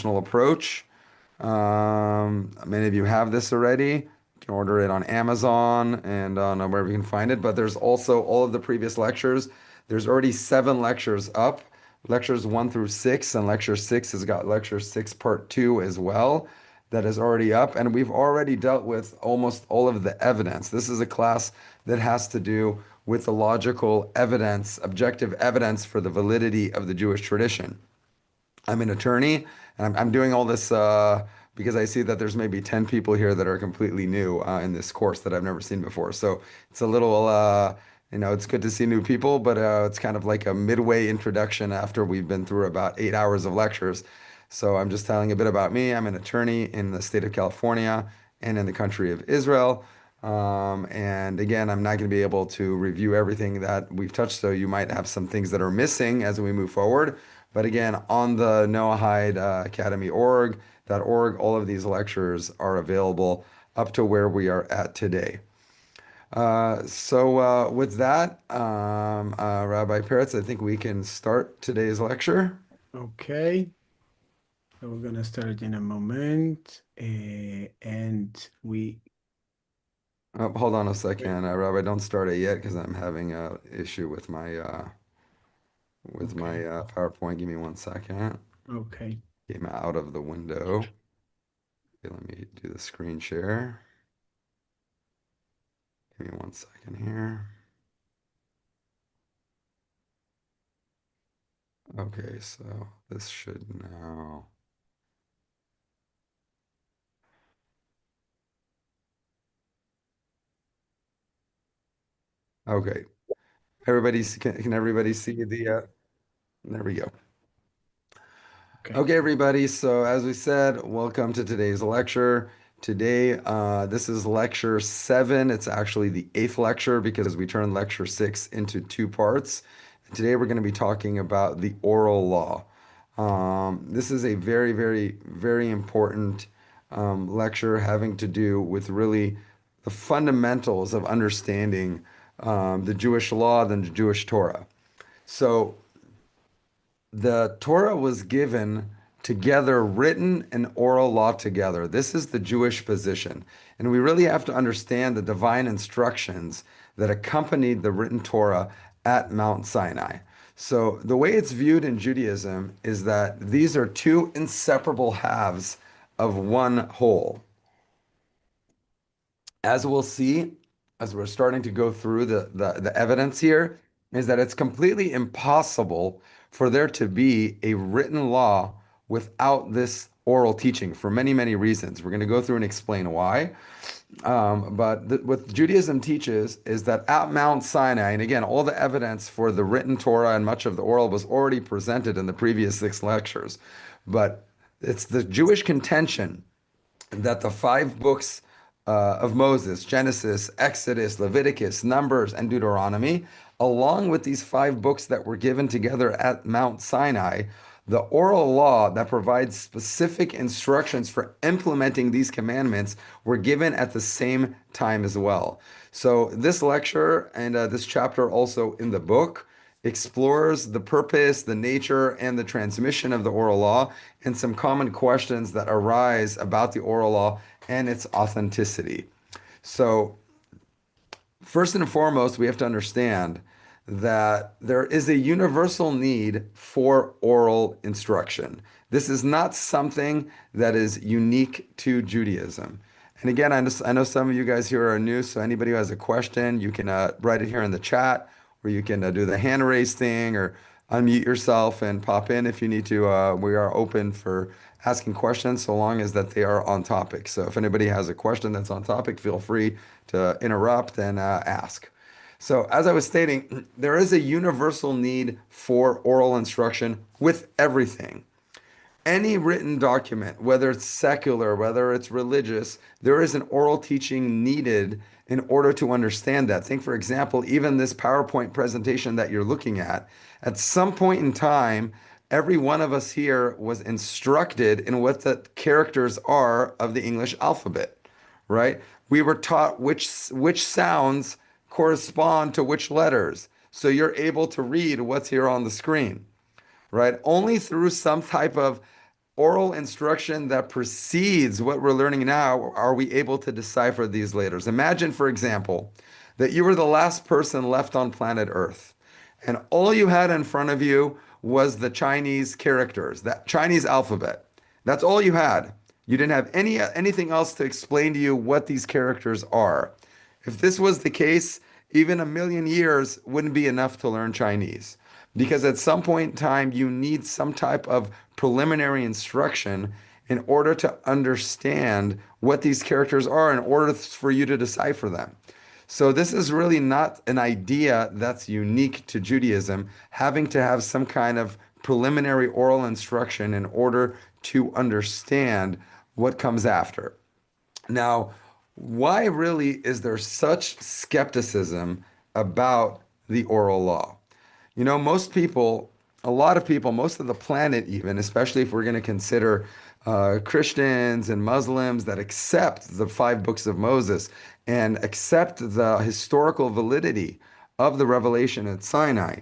international approach. Many of you have this already. You can order it on Amazon and on wherever you can find it. But there's also all of the previous lectures. There's already 7 lectures up, lectures 1 through 6, and lecture 6 has got lecture 6 part 2 as well. That is already up, and we've already dealt with almost all of the evidence. This is a class that has to do with the logical evidence, objective evidence for the validity of the Jewish tradition. I'm an attorney, and I'm doing all this because I see that there's maybe 10 people here that are completely new in this course that I've never seen before. So it's a little, it's good to see new people, but it's kind of like a midway introduction after we've been through about 8 hours of lectures. So I'm just telling a bit about me. I'm an attorney in the state of California and in the country of Israel. And again, I'm not going to be able to review everything that we've touched, so you might have some things that are missing as we move forward. But again, on the Noahide Academy.org, all of these lectures are available up to where we are at today. So with that, Rabbi Peretz, I think we can start today's lecture. Okay, so we're gonna start in a moment, and we. Hold on a second, Rabbi. Don't start it yet because I'm having an issue with my Okay, PowerPoint. Give me 1 second. okay, Came out of the window. Okay, let me do the screen share. Give me 1 second here. Okay, so this should now. Okay, can everybody see there we go. okay, Okay, everybody. So as we said, welcome to today's lecture. Today, this is lecture 7. It's actually the 8th lecture because we turned lecture 6 into 2 parts. And today we're going to be talking about the oral law. This is a very, very, very important lecture having to do with really the fundamentals of understanding the Jewish law and the Jewish Torah. So the Torah was given together, written and oral law together. This is the Jewish position. And we really have to understand the divine instructions that accompanied the written Torah at Mount Sinai. So, the way it's viewed in Judaism is that these are two inseparable halves of one whole. As we'll see, as we're starting to go through the evidence here, is that it's completely impossible for there to be a written law without this oral teaching for many, many reasons. We're going to go through and explain why. But what Judaism teaches is that at Mount Sinai, and again, all the evidence for the written Torah and much of the oral was already presented in the previous 6 lectures. But it's the Jewish contention that the 5 books of Moses, Genesis, Exodus, Leviticus, Numbers, and Deuteronomy, along with these 5 books that were given together at Mount Sinai, the oral law that provides specific instructions for implementing these commandments were given at the same time as well. So, this lecture and this chapter also in the book explores the purpose, the nature, and the transmission of the oral law, and some common questions that arise about the oral law and its authenticity. So, first and foremost, we have to understand that there is a universal need for oral instruction. This is not something that is unique to Judaism. And again, I know some of you guys here are new, so anybody who has a question, you can write it here in the chat, or you can do the hand raise thing, or unmute yourself and pop in if you need to. We are open for asking questions so long as that they are on topic. So if anybody has a question that's on topic, feel free to interrupt and ask. So, as I was stating, there is a universal need for oral instruction with everything. Any written document, whether it's secular, whether it's religious, there is an oral teaching needed in order to understand that. Think, for example, even this PowerPoint presentation that you're looking at some point in time, every one of us here was instructed in what the characters are of the English alphabet, right? We were taught which sounds correspond to which letters. So you're able to read what's here on the screen, right? Only through some type of oral instruction that precedes what we're learning now, are we able to decipher these letters? Imagine, for example, that you were the last person left on planet Earth, and all you had in front of you was the Chinese characters, that Chinese alphabet. That's all you had. You didn't have anything else to explain to you what these characters are. If this was the case, even a million years wouldn't be enough to learn Chinese. Because at some point in time, you need some type of preliminary instruction in order to understand what these characters are, in order for you to decipher them. So this is really not an idea that's unique to Judaism, having to have some kind of preliminary oral instruction in order to understand what comes after. Now, why really is there such skepticism about the oral law? You know, most people, a lot of people, most of the planet, even, especially if we're going to consider Christians and Muslims that accept the five books of Moses and accept the historical validity of the revelation at Sinai,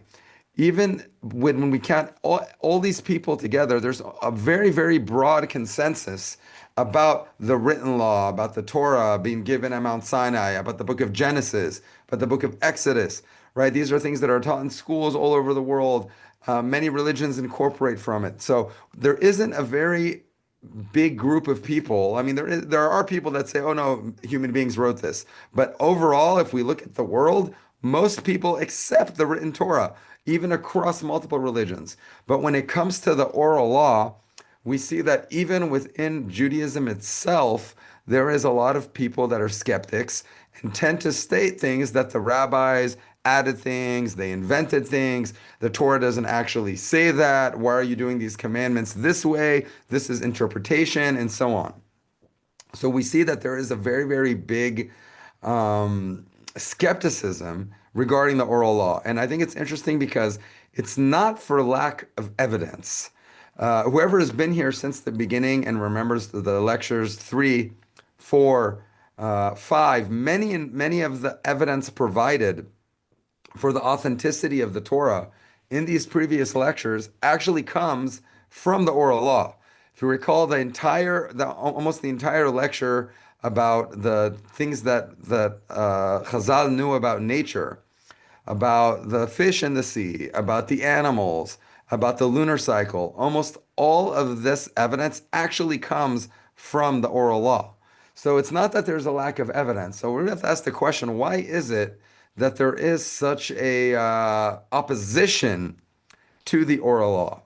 even when we count all these people together, there's a very, very broad consensus about the written law, about the Torah being given at Mount Sinai, about the book of Genesis, about the book of Exodus, right? These are things that are taught in schools all over the world. Many religions incorporate from it. So there isn't a very big group of people. I mean, there are people that say, "Oh no, human beings wrote this." But overall, if we look at the world, most people accept the written Torah, even across multiple religions. But when it comes to the oral law, we see that even within Judaism itself, there is a lot of people that are skeptics and tend to state things that the rabbis added things, they invented things. The Torah doesn't actually say that. Why are you doing these commandments this way? This is interpretation, and so on. So we see that there is a very, very big skepticism regarding the oral law. And I think it's interesting because it's not for lack of evidence. Whoever has been here since the beginning and remembers the lectures three, four, five, many of the evidence provided for the authenticity of the Torah in these previous lectures actually comes from the oral law. If you recall almost the entire lecture about the things that Chazal knew about nature, about the fish in the sea, about the animals, about the lunar cycle, almost all of this evidence actually comes from the oral law. So it's not that there's a lack of evidence. So we have to ask the question, why is it that there is such a opposition to the oral law?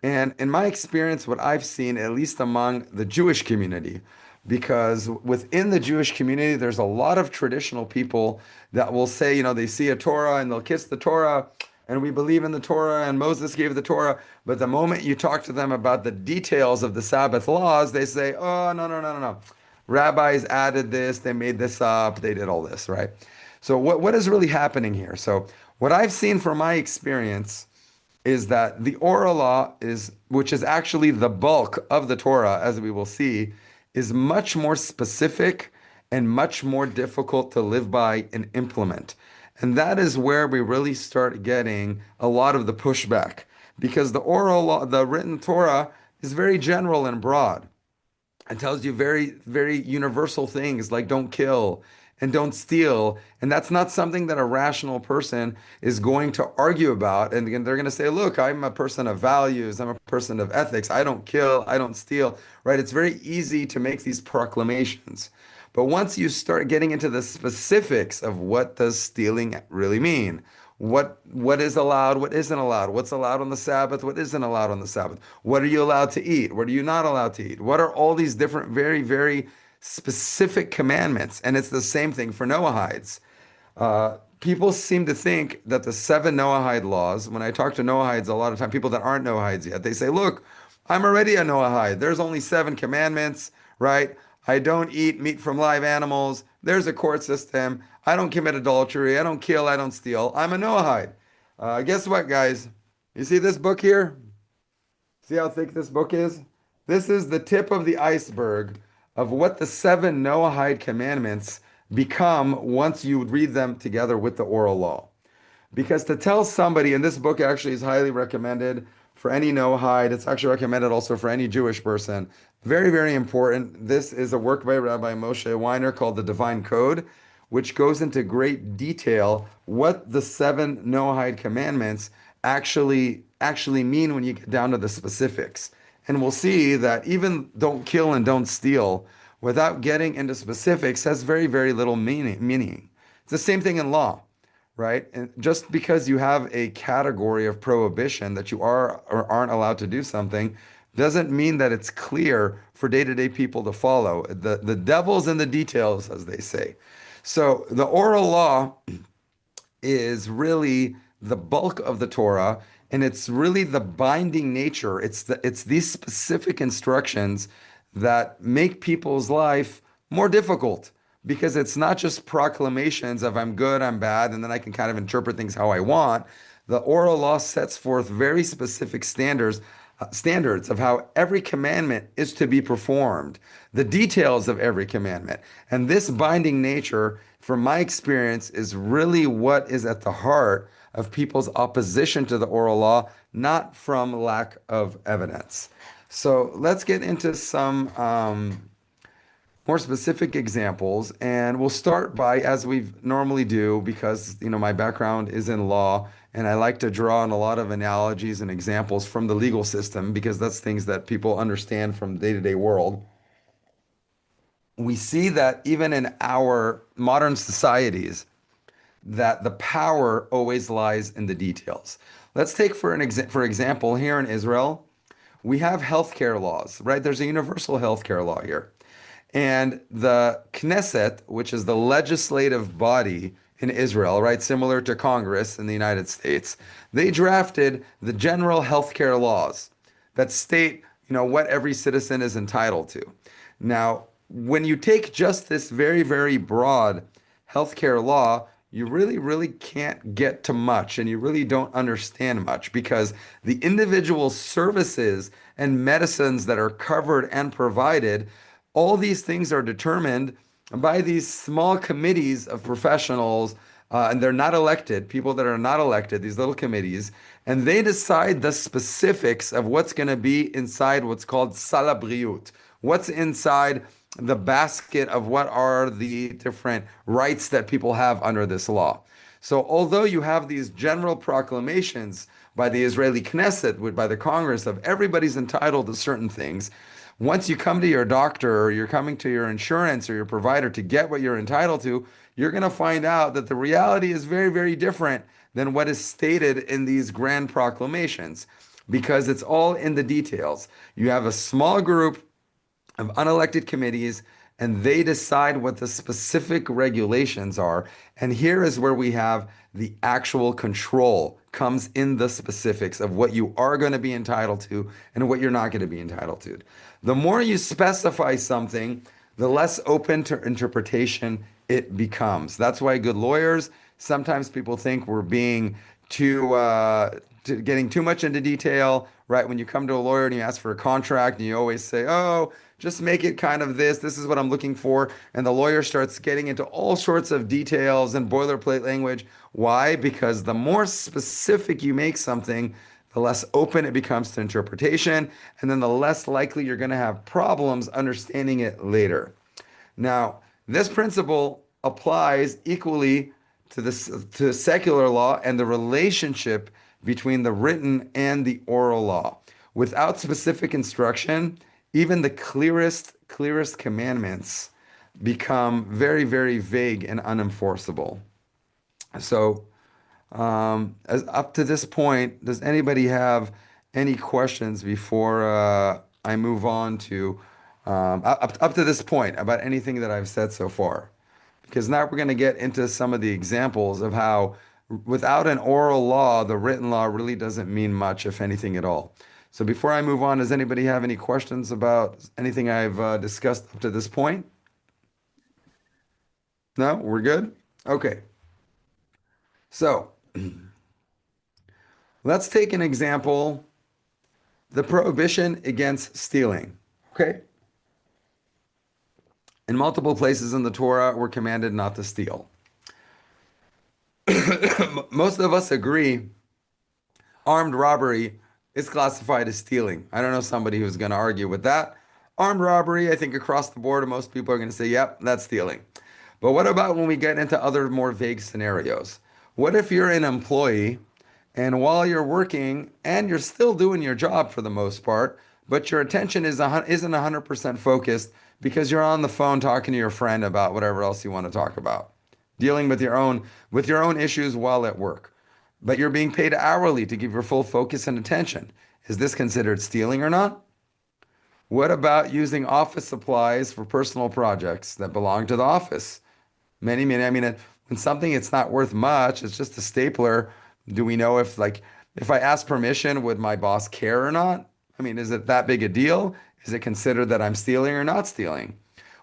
And in my experience, what I've seen, at least among the Jewish community, because within the Jewish community, there's a lot of traditional people that will say, you know, they see a Torah and they'll kiss the Torah, and we believe in the Torah, and Moses gave the Torah. But the moment you talk to them about the details of the Sabbath laws, they say, oh, no, no, no, no, no. Rabbis added this, they made this up, they did all this, right? So what is really happening here? So what I've seen from my experience is that the oral law is, which is actually the bulk of the Torah, as we will see, is much more specific and much more difficult to live by and implement. And that is where we really start getting a lot of the pushback, because the oral law, the written Torah, is very general and broad. It tells you very, very universal things like don't kill and don't steal. And that's not something that a rational person is going to argue about. And again, they're going to say, look, I'm a person of values. I'm a person of ethics. I don't kill. I don't steal, right? It's very easy to make these proclamations. But once you start getting into the specifics of what does stealing really mean, what is allowed, what isn't allowed, what's allowed on the Sabbath, what isn't allowed on the Sabbath, what are you allowed to eat, what are you not allowed to eat, what are all these different very, very specific commandments? And it's the same thing for Noahides. People seem to think that the seven Noahide laws, when I talk to Noahides a lot of time, people that aren't Noahides yet, they say, look, I'm already a Noahide. There's only seven commandments, right? I don't eat meat from live animals. There's a court system. I don't commit adultery. I don't kill. I don't steal. I'm a Noahide. Guess what, guys? You see this book here? See how thick this book is? This is the tip of the iceberg of what the seven Noahide commandments become once you read them together with the oral law. Because to tell somebody, and this book actually is highly recommended for any Noahide. It's actually recommended also for any Jewish person. Very, very important. This is a work by Rabbi Moshe Weiner called the Divine Code, which goes into great detail what the seven Noahide commandments actually mean when you get down to the specifics. And we'll see that even don't kill and don't steal, without getting into specifics, has very, very little meaning. It's the same thing in law, right? And just because you have a category of prohibition that you are or aren't allowed to do something doesn't mean that it's clear for day-to-day people to follow. The devil's in the details, as they say. So the oral law is really the bulk of the Torah, and it's really the binding nature. It's these specific instructions that make people's life more difficult because it's not just proclamations of I'm good, I'm bad, and then I can kind of interpret things how I want. The oral law sets forth very specific standards of how every commandment is to be performed, the details of every commandment. And this binding nature, from my experience, is really what is at the heart of people's opposition to the oral law, not from lack of evidence. So let's get into some more specific examples, and we'll start by, as we normally do, because my background is in law, and I like to draw on a lot of analogies and examples from the legal system because that's things that people understand from day-to-day world. We see that even in our modern societies, that the power always lies in the details. Let's take for example here in Israel, we have healthcare laws, right? There's a universal healthcare law here. And the Knesset, which is the legislative body in Israel, right, similar to Congress in the United States, they drafted the general healthcare laws that state, what every citizen is entitled to. Now, when you take just this very, very broad healthcare law, you really, really can't get to much and you really don't understand much because the individual services and medicines that are covered and provided, all these things are determined by these small committees of professionals, and they're not elected, people that are not elected, these little committees, and they decide the specifics of what's going to be inside what's called salabriut, what's inside the basket of what are the different rights that people have under this law. So, although you have these general proclamations by the Israeli Knesset, by the Congress, of everybody's entitled to certain things, once you come to your doctor or you're coming to your insurance or your provider to get what you're entitled to, you're going to find out that the reality is very, very different than what is stated in these grand proclamations because it's all in the details. You have a small group of unelected committees and they decide what the specific regulations are. And here is where we have the actual control comes in the specifics of what you are going to be entitled to and what you're not going to be entitled to. The more you specify something, the less open to interpretation it becomes. That's why good lawyers, sometimes people think we're being getting too much into detail, right? When you come to a lawyer and you ask for a contract and you always say, oh, just make it kind of this is what I'm looking for. And the lawyer starts getting into all sorts of details and boilerplate language. Why? Because the more specific you make something, the less open it becomes to interpretation, and then the less likely you're going to have problems understanding it later. Now, this principle applies equally to secular law and the relationship between the written and the oral law. Without specific instruction, even the clearest commandments become very, very vague and unenforceable. So, as up to this point, does anybody have any questions before I move on to up to this point about anything that I've said so far? Because now we're going to get into some of the examples of how without an oral law, the written law really doesn't mean much, if anything at all. So before I move on, does anybody have any questions about anything I've discussed up to this point? No, we're good? Okay. So let's take an example, the prohibition against stealing. Okay? In multiple places in the Torah, we're commanded not to steal. Most of us agree armed robbery it's classified as stealing. I don't know somebody who's going to argue with that. Armed robbery, I think across the board, most people are going to say, yep, that's stealing. But what about when we get into other more vague scenarios? What if you're an employee and while you're working and you're still doing your job for the most part, but your attention isn't 100% focused because you're on the phone talking to your friend about whatever else you want to talk about, dealing with your own issues while at work. But you're being paid hourly to give your full focus and attention. Is this considered stealing or not? What about using office supplies for personal projects that belong to the office? I mean, when something it's not worth much, it's just a stapler. Do we know if if I ask permission, would my boss care or not? I mean, is it that big a deal? Is it considered that I'm stealing or not stealing?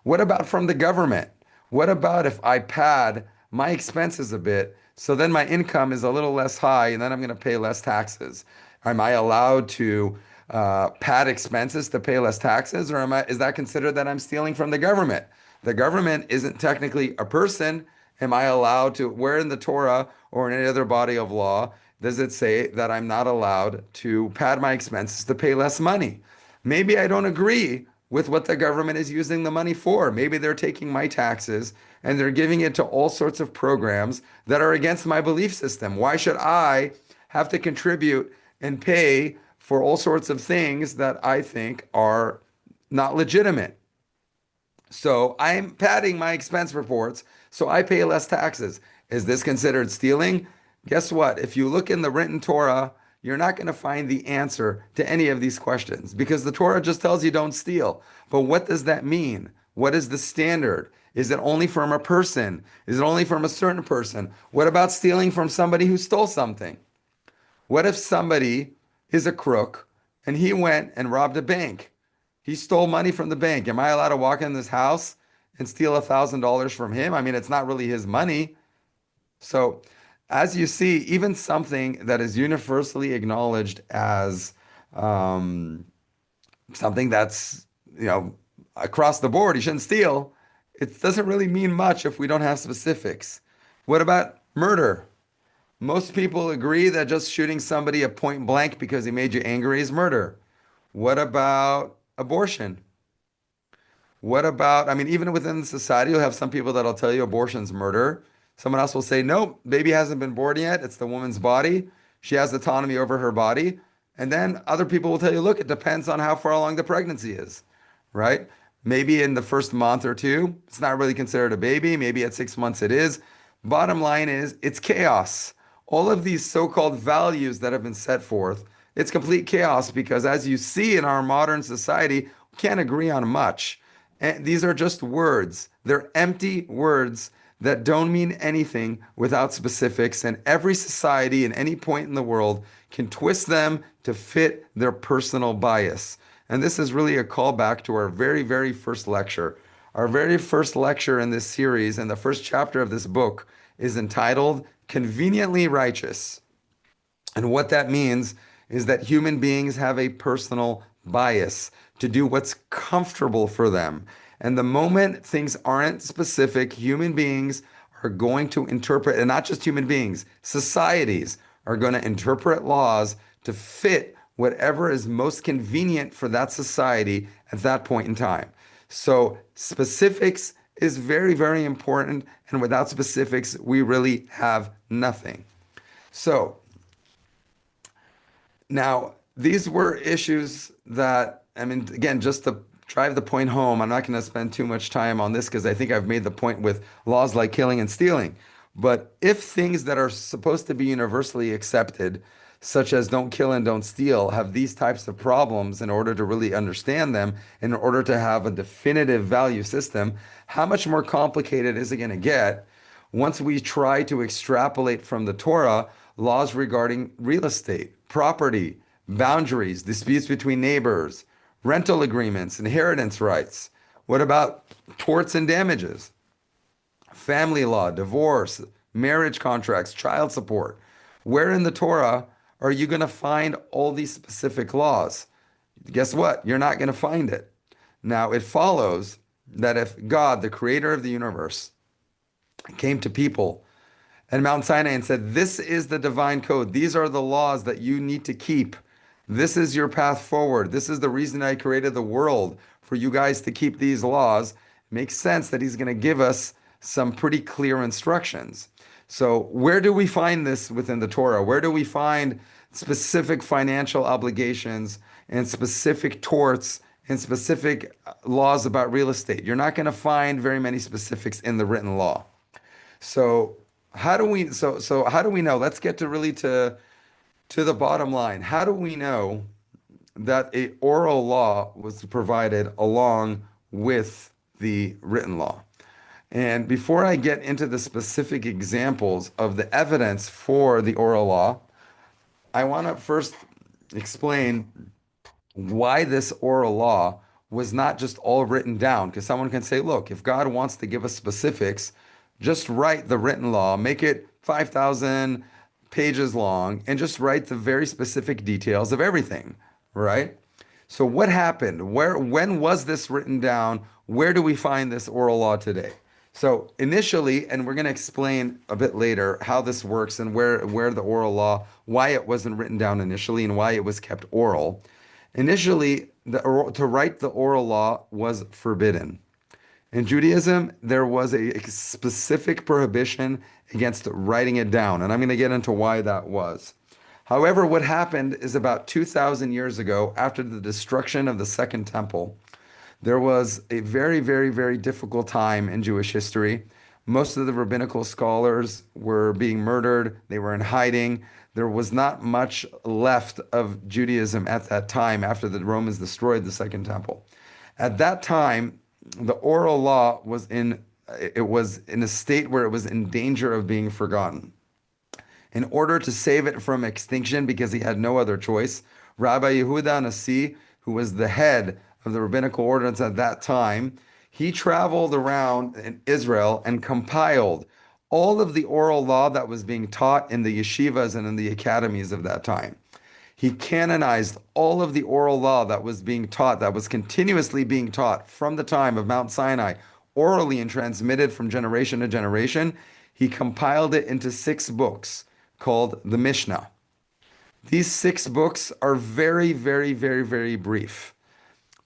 What about from the government? What about if I pad my expenses a bit so then my income is a little less high and then I'm going to pay less taxes? Am I allowed to pad expenses to pay less taxes, or is that considered that I'm stealing from the government? The government isn't technically a person. Am I allowed to, where in the Torah or in any other body of law does it say that I'm not allowed to pad my expenses to pay less money? Maybe I don't agree with what the government is using the money for. Maybe they're taking my taxes and they're giving it to all sorts of programs that are against my belief system. Why should I have to contribute and pay for all sorts of things that I think are not legitimate? So I'm padding my expense reports so I pay less taxes. Is this considered stealing? Guess what? If you look in the written Torah, you're not going to find the answer to any of these questions because the Torah just tells you don't steal. But what does that mean? What is the standard? Is it only from a person? Is it only from a certain person? What about stealing from somebody who stole something? What if somebody is a crook and he went and robbed a bank? He stole money from the bank. Am I allowed to walk in this house and steal $1,000 from him? I mean, it's not really his money. So, as you see, even something that is universally acknowledged as um, something that's, you know, across the board, you shouldn't steal, it doesn't really mean much if we don't have specifics. What about murder? Most people agree that just shooting somebody at point blank because he made you angry is murder. What about abortion? What about, I mean, even within society, you'll have some people that'll tell you abortion's murder. Someone else will say, nope, baby hasn't been born yet. It's the woman's body. She has autonomy over her body. And then other people will tell you, look, it depends on how far along the pregnancy is, right? Maybe in the first month or two, it's not really considered a baby. Maybe at 6 months it is. Bottom line is, it's chaos. All of these so-called values that have been set forth, it's complete chaos because as you see in our modern society, we can't agree on much. And these are just words. They're empty words that don't mean anything without specifics. And every society in any point in the world can twist them to fit their personal bias. And this is really a callback to our very, very first lecture. Our very first lecture in this series and the first chapter of this book is entitled Conveniently Righteous. And what that means is that human beings have a personal bias to do what's comfortable for them. And the moment things aren't specific, human beings are going to interpret, and not just human beings, societies are going to interpret laws to fit whatever is most convenient for that society at that point in time. So specifics is very, very important. And without specifics, we really have nothing. So now, these were issues that, I mean, again, just to drive the point home, I'm not going to spend too much time on this because I think I've made the point with laws like killing and stealing. But if things that are supposed to be universally accepted, such as don't kill and don't steal, have these types of problems in order to really understand them, in order to have a definitive value system, how much more complicated is it going to get once we try to extrapolate from the Torah laws regarding real estate, property, boundaries, disputes between neighbors, rental agreements, inheritance rights? What about torts and damages? Family law, divorce, marriage contracts, child support. Where in the Torah are you going to find all these specific laws? Guess what? You're not going to find it. Now, it follows that if God, the creator of the universe, came to people at Mount Sinai and said, this is the divine code. These are the laws that you need to keep. This is your path forward. This is the reason I created the world for you guys to keep these laws. It makes sense that he's going to give us some pretty clear instructions. So, where do we find this within the Torah? Where do we find specific financial obligations and specific torts and specific laws about real estate? You're not going to find very many specifics in the written law. So, how do we know? Let's get to really to the bottom line. How do we know that a oral law was provided along with the written law? And before I get into the specific examples of the evidence for the oral law, I want to first explain why this oral law was not just all written down. Because someone can say, look, if God wants to give us specifics, just write the written law, make it 5,000 pages long, and just write the very specific details of everything, right? So what happened? When was this written down? Where do we find this oral law today? So initially, and we're going to explain a bit later how this works and where the oral law, why it wasn't written down initially and why it was kept oral. Initially, to write the oral law was forbidden. In Judaism, there was a specific prohibition against writing it down, and I'm going to get into why that was. However, what happened is about 2,000 years ago, after the destruction of the Second Temple, there was a very, very, very difficult time in Jewish history. Most of the rabbinical scholars were being murdered, they were in hiding. There was not much left of Judaism at that time after the Romans destroyed the Second Temple. At that time, the oral law was in a state where it was in danger of being forgotten. In order to save it from extinction, because he had no other choice, Rabbi Yehuda Nasi, who was the head of the rabbinical ordinance at that time, he traveled around in Israel and compiled all of the oral law that was being taught in the yeshivas and in the academies of that time. He canonized all of the oral law that was being taught, that was continuously being taught from the time of Mount Sinai, orally and transmitted from generation to generation. He compiled it into 6 books called the Mishnah. These 6 books are very, very, very, very brief.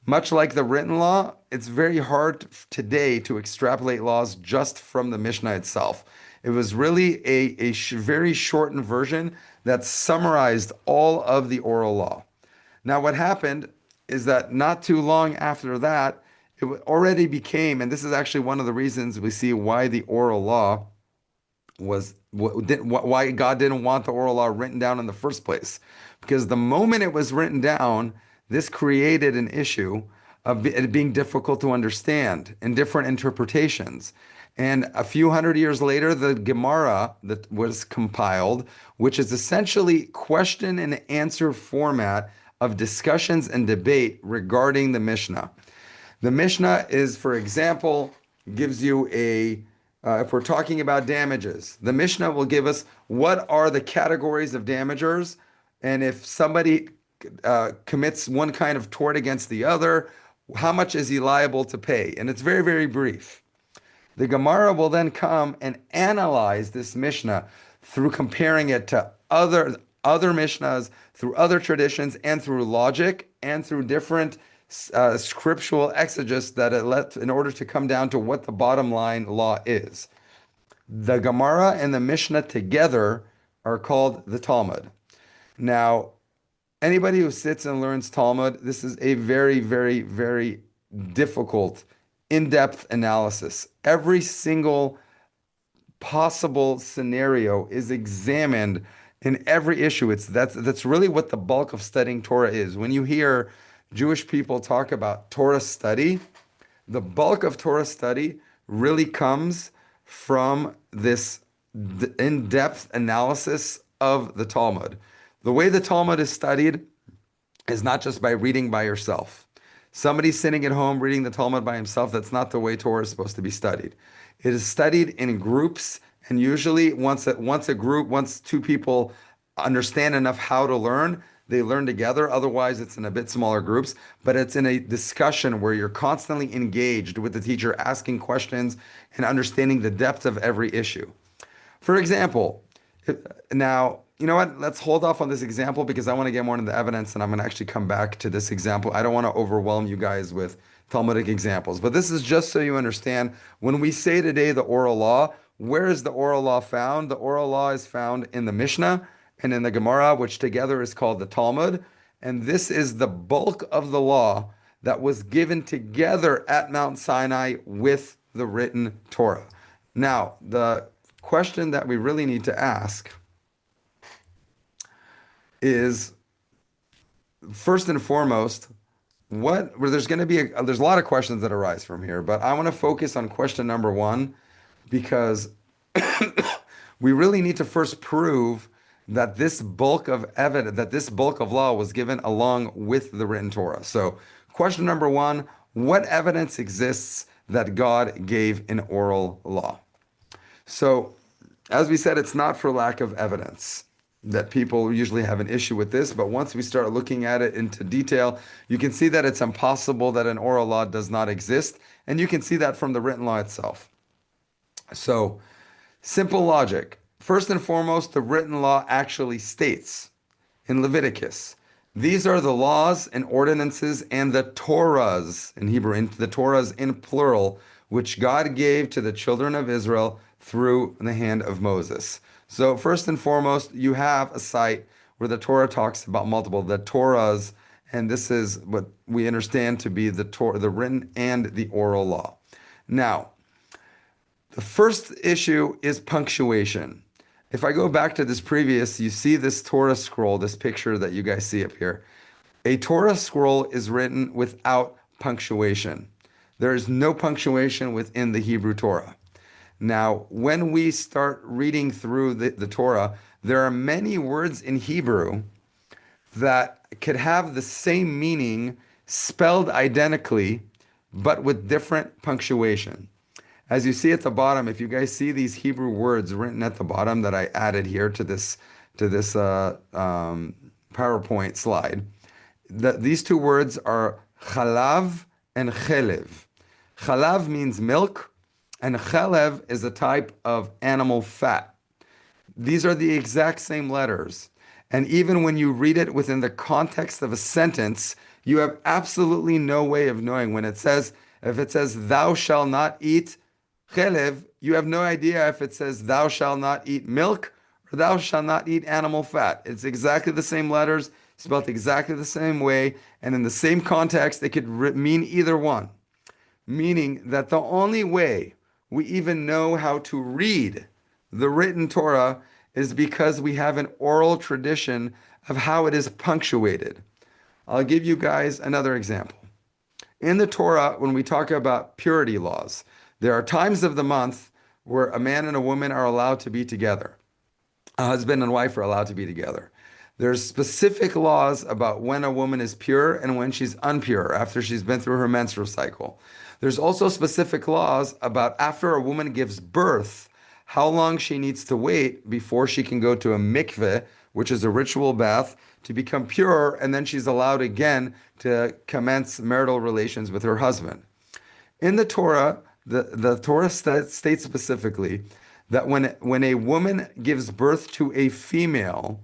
Much like the written law, it's very hard today to extrapolate laws just from the Mishnah itself. It was really a very shortened version that summarized all of the oral law. Now, what happened is that not too long after that, it already became, and this is actually one of the reasons we see why the oral law why God didn't want the oral law written down in the first place. Because the moment it was written down, this created an issue of it being difficult to understand and different interpretations. And a few hundred years later, the Gemara that was compiled, which is essentially question and answer format of discussions and debate regarding the Mishnah. The Mishnah is, for example, gives you if we're talking about damages, the Mishnah will give us what are the categories of damagers, and if somebody commits one kind of tort against the other, how much is he liable to pay? And it's very, very brief. The Gemara will then come and analyze this Mishnah through comparing it to other Mishnahs, through other traditions, and through logic, and through different scriptural exegesis that it let in order to come down to what the bottom line law is. The Gemara and the Mishnah together are called the Talmud. Now, anybody who sits and learns Talmud, this is a very, very, very difficult, in-depth analysis. Every single possible scenario is examined in every issue. That's really what the bulk of studying Torah is. When you hear Jewish people talk about Torah study, the bulk of Torah study really comes from this in-depth analysis of the Talmud. The way the Talmud is studied is not just by reading by yourself. Somebody sitting at home reading the Talmud by himself, that's not the way Torah is supposed to be studied. It is studied in groups, and usually once two people understand enough how to learn, they learn together. Otherwise, it's in a bit smaller groups, but it's in a discussion where you're constantly engaged with the teacher, asking questions and understanding the depth of every issue. For example, now you know what? Let's hold off on this example because I want to get more into the evidence and I'm going to actually come back to this example. I don't want to overwhelm you guys with Talmudic examples, but this is just so you understand when we say today the oral law, where is the oral law found? The oral law is found in the Mishnah and in the Gemara, which together is called the Talmud. And this is the bulk of the law that was given together at Mount Sinai with the written Torah. Now, the question that we really need to ask is first and foremost, there's going to be there's a lot of questions that arise from here, but I want to focus on question number one because we really need to first prove that this bulk of evidence, that this bulk of law was given along with the written Torah. So, question number one, what evidence exists that God gave an oral law? So, as we said, it's not for lack of evidence that people usually have an issue with this, but once we start looking at it into detail, you can see that it's impossible that an oral law does not exist, and you can see that from the written law itself. So, simple logic. First and foremost, the written law actually states in Leviticus, these are the laws and ordinances and the Torahs in Hebrew, the Torahs in plural, which God gave to the children of Israel through the hand of Moses. So first and foremost, you have a site where the Torah talks about the Torahs, and this is what we understand to be the Torah, the written and the oral law. Now, the first issue is punctuation. If I go back to this previous, you see this Torah scroll, this picture that you guys see up here. A Torah scroll is written without punctuation. There is no punctuation within the Hebrew Torah. Now, when we start reading through the Torah, there are many words in Hebrew that could have the same meaning spelled identically, but with different punctuation. As you see at the bottom, if you guys see these Hebrew words written at the bottom that I added here to this PowerPoint slide, these two words are chalav and chelev. Chalav means milk, and chelev is a type of animal fat. These are the exact same letters. And even when you read it within the context of a sentence, you have absolutely no way of knowing if it says, thou shalt not eat chelev, you have no idea if it says, thou shalt not eat milk or thou shalt not eat animal fat. It's exactly the same letters, spelled exactly the same way, and in the same context, it could mean either one. Meaning that the only way we even know how to read the written Torah is because we have an oral tradition of how it is punctuated. I'll give you guys another example. In the Torah, when we talk about purity laws, there are times of the month where a man and a woman are allowed to be together. A husband and wife are allowed to be together. There's specific laws about when a woman is pure and when she's impure after she's been through her menstrual cycle. There's also specific laws about after a woman gives birth, how long she needs to wait before she can go to a mikveh, which is a ritual bath, to become pure, and then she's allowed again to commence marital relations with her husband. In the Torah, the Torah states specifically that when a woman gives birth to a female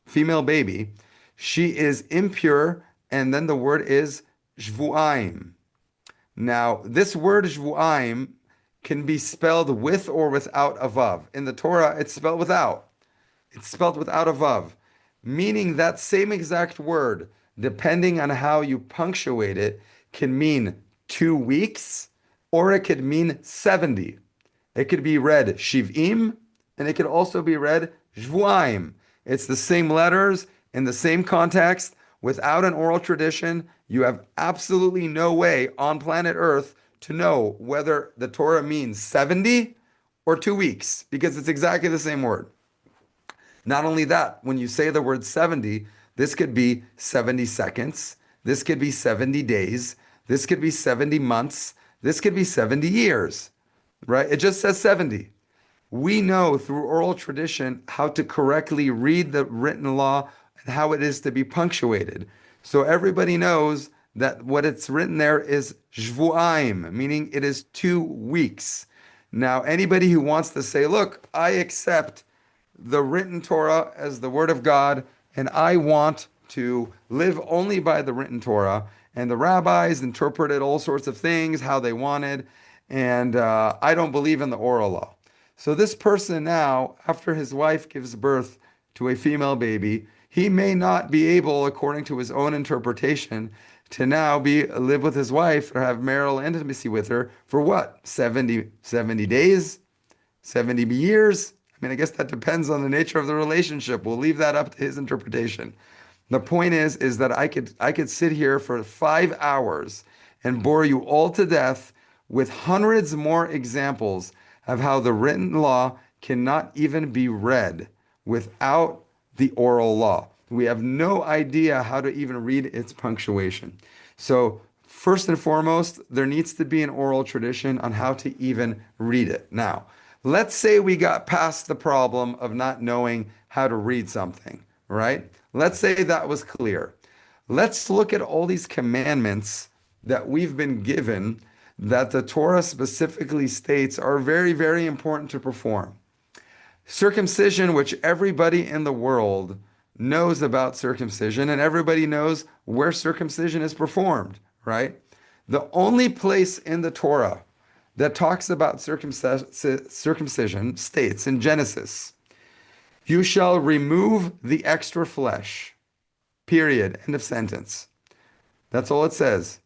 baby, she is impure, and then the word is shvu'aim. Now, this word shvu'aim can be spelled with or without a vav. In the Torah, it's spelled without. It's spelled without a vav, meaning that same exact word, depending on how you punctuate it, can mean 2 weeks or it could mean 70. It could be read shiv'im, and it could also be read shvu'aim. It's the same letters in the same context. Without an oral tradition, you have absolutely no way on planet Earth to know whether the Torah means 70 or 2 weeks, because it's exactly the same word. Not only that, when you say the word 70, this could be 70 seconds, this could be 70 days, this could be 70 months, this could be 70 years, right? It just says 70. We know through oral tradition how to correctly read the written law and how it is to be punctuated. So everybody knows that what it's written there is shvu'aim, meaning it is 2 weeks. Now, anybody who wants to say, look, I accept the written Torah as the word of God, and I want to live only by the written Torah. And the rabbis interpreted all sorts of things how they wanted, and I don't believe in the oral law. So this person now, after his wife gives birth to a female baby, he may not be able, according to his own interpretation, to now be live with his wife or have marital intimacy with her for what? 70 days? 70 years? I mean, I guess that depends on the nature of the relationship. We'll leave that up to his interpretation. The point is that I could sit here for 5 hours and bore you all to death with hundreds more examples of how the written law cannot even be read without the oral law. We have no idea how to even read its punctuation. So, first and foremost, there needs to be an oral tradition on how to even read it. Now, let's say we got past the problem of not knowing how to read something, right? Let's say that was clear. Let's look at all these commandments that we've been given that the Torah specifically states are very, very important to perform. Circumcision, which everybody in the world knows about circumcision, and everybody knows where circumcision is performed, right? The only place in the Torah that talks about circumcision states in Genesis, you shall remove the extra flesh. Period. End of sentence. That's all it says.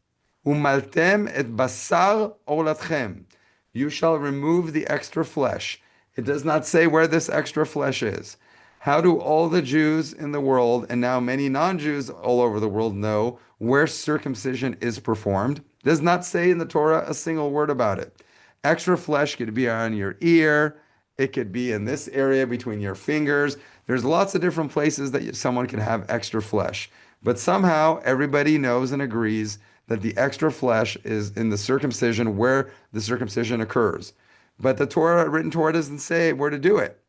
Umaltem et basar olatchem. You shall remove the extra flesh. It does not say where this extra flesh is. How do all the Jews in the world, and now many non-Jews all over the world, know where circumcision is performed? It does not say in the Torah a single word about it. Extra flesh could be on your ear. It could be in this area between your fingers. There's lots of different places that someone can have extra flesh. But somehow everybody knows and agrees that the extra flesh is in the circumcision where the circumcision occurs. But the Torah, written Torah, doesn't say where to do it.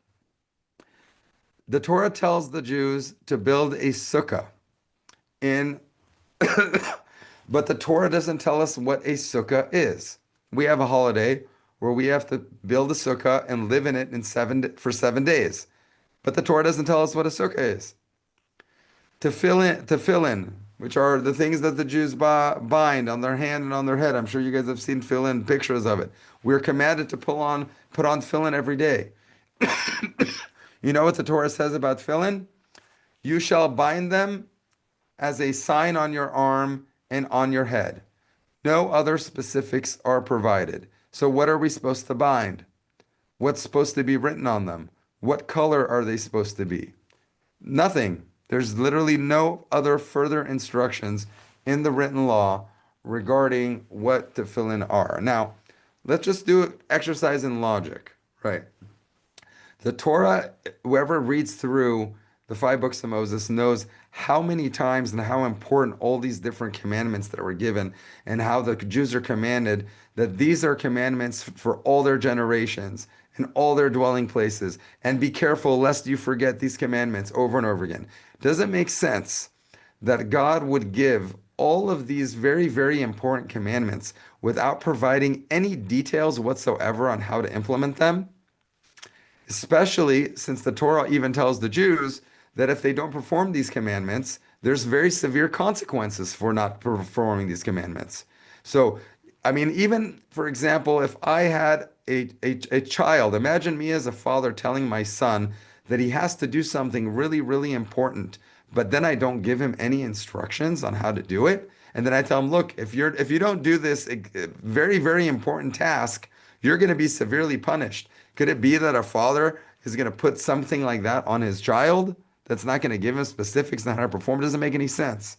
The Torah tells the Jews to build a sukkah in, but the Torah doesn't tell us what a sukkah is. We have a holiday where we have to build a sukkah and live in it for 7 days. But the Torah doesn't tell us what a sukkah is. Tefillin, which are the things that the Jews bind on their hand and on their head. I'm sure you guys have seen tefillin pictures of it. We're commanded to put on tefillin every day. You know what the Torah says about tefillin? You shall bind them as a sign on your arm and on your head. No other specifics are provided. So what are we supposed to bind? What's supposed to be written on them? What color are they supposed to be? Nothing. There's literally no other further instructions in the written law regarding what tefillin are. Now, let's just do an exercise in logic, right? The Torah, whoever reads through the 5 books of Moses knows how many times and how important all these different commandments that were given and how the Jews are commanded that these are commandments for all their generations and all their dwelling places. And be careful lest you forget these commandments over and over again. Does it make sense that God would give all of these very, very important commandments without providing any details whatsoever on how to implement them? Especially since the Torah even tells the Jews that if they don't perform these commandments, there's very severe consequences for not performing these commandments. So, I mean, even for example, if I had a child, imagine me as a father telling my son that he has to do something really, really important, but then I don't give him any instructions on how to do it. And then I tell him, look, if you don't do this very, very important task, you're going to be severely punished. Could it be that a father is going to put something like that on his child that's not going to give him specifics on how to perform? It doesn't make any sense.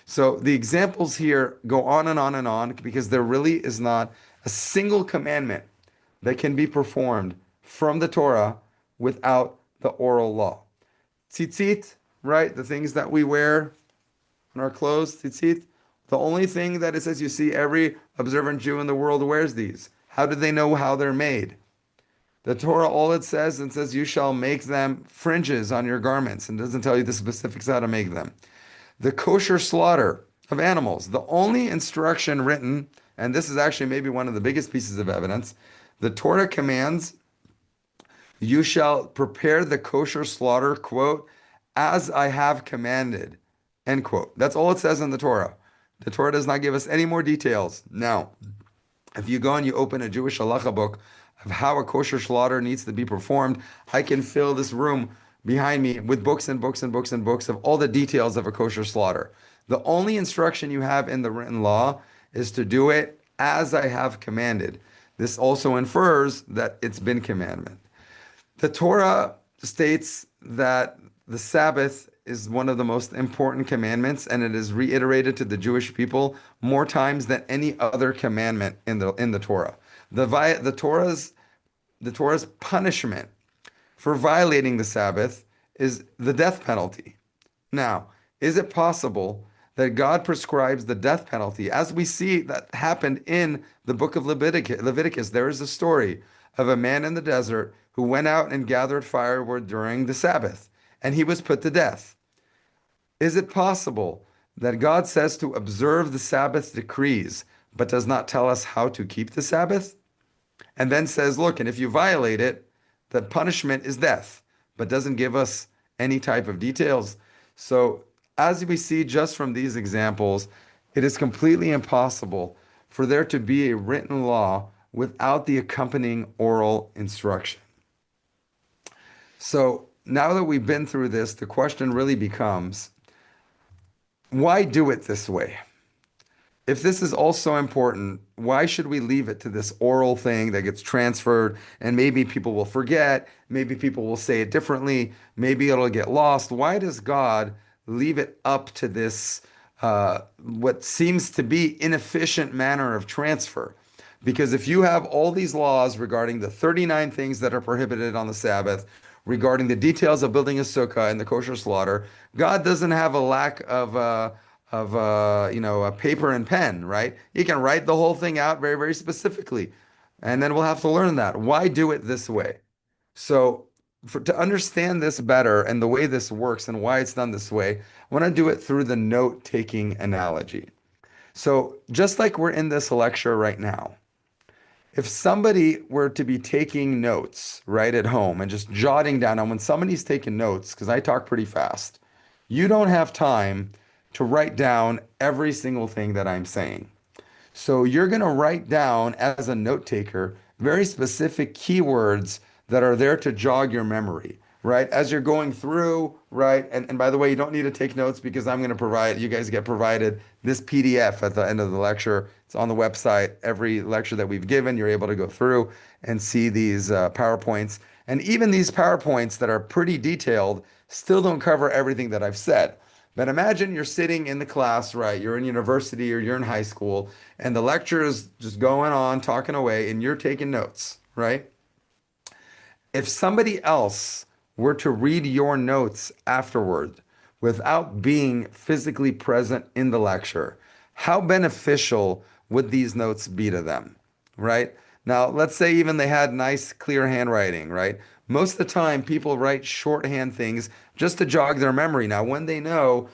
So the examples here go on and on and on because there really is not a single commandment that can be performed from the Torah without the oral law. Tzitzit, right? The things that we wear on our clothes, tzitzit. The only thing that it says you see every observant Jew in the world wears these. How do they know how they're made? The Torah, all it says, and says you shall make them fringes on your garments, and doesn't tell you the specifics how to make them. The kosher slaughter of animals, the only instruction written, and this is actually maybe one of the biggest pieces of evidence, the Torah commands You shall prepare the kosher slaughter, quote, as I have commanded, end quote. That's all it says in the Torah. The Torah does not give us any more details. Now, if you go and you open a Jewish halacha book of how a kosher slaughter needs to be performed, I can fill this room behind me with books and books and books and books of all the details of a kosher slaughter. The only instruction you have in the written law is to do it as I have commanded. This also infers that it's been commandment. The Torah states that the Sabbath is one of the most important commandments, and it is reiterated to the Jewish people more times than any other commandment in the Torah. The Torah's punishment for violating the Sabbath is the death penalty. Now, is it possible that God prescribes the death penalty, as we see that happened in the book of Leviticus? There is a story of a man in the desert who went out and gathered firewood during the Sabbath, and he was put to death. Is it possible that God says to observe the Sabbath decrees, but does not tell us how to keep the Sabbath? And then says, look, and if you violate it, the punishment is death, but doesn't give us any type of details. So, as we see just from these examples, it is completely impossible for there to be a written law without the accompanying oral instruction. So, now that we've been through this, the question really becomes, why do it this way? If this is all so important, why should we leave it to this oral thing that gets transferred and maybe people will forget, maybe people will say it differently, maybe it'll get lost? Why does God leave it up to this, what seems to be inefficient manner of transfer? Because if you have all these laws regarding the 39 things that are prohibited on the Sabbath, regarding the details of building a sukkah and the kosher slaughter, God doesn't have a lack of a paper and pen, right? He can write the whole thing out very, very specifically, and then we'll have to learn that. Why do it this way? So, to understand this better and the way this works and why it's done this way, I want to do it through the note-taking analogy. So, just like we're in this lecture right now, if somebody were to be taking notes right at home and just jotting down, and when somebody's taking notes, because I talk pretty fast, you don't have time to write down every single thing that I'm saying. So you're going to write down as a note taker very specific keywords that are there to jog your memory, right? As you're going through, right? And by the way, you don't need to take notes because I'm going to provide, you guys get provided this PDF at the end of the lecture. It's on the website. Every lecture that we've given, you're able to go through and see these PowerPoints. And even these PowerPoints that are pretty detailed still don't cover everything that I've said. But imagine you're sitting in the class, right? You're in university or you're in high school, and the lecture is just going on, talking away, and you're taking notes, right? If somebody else were to read your notes afterward without being physically present in the lecture, how beneficial would these notes be to them, right? Now, let's say even they had nice, clear handwriting, right? Most of the time, people write shorthand things just to jog their memory. Now, when they know,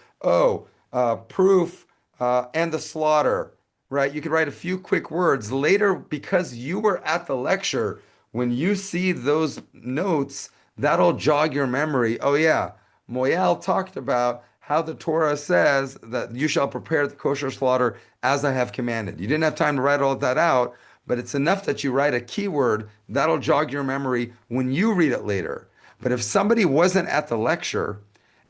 proof and the slaughter, right? You could write a few quick words later because you were at the lecture. When you see those notes, that'll jog your memory. Oh, yeah, Moyal talked about how the Torah says that you shall prepare the kosher slaughter as I have commanded. You didn't have time to write all that out, but it's enough that you write a keyword that'll jog your memory when you read it later. But if somebody wasn't at the lecture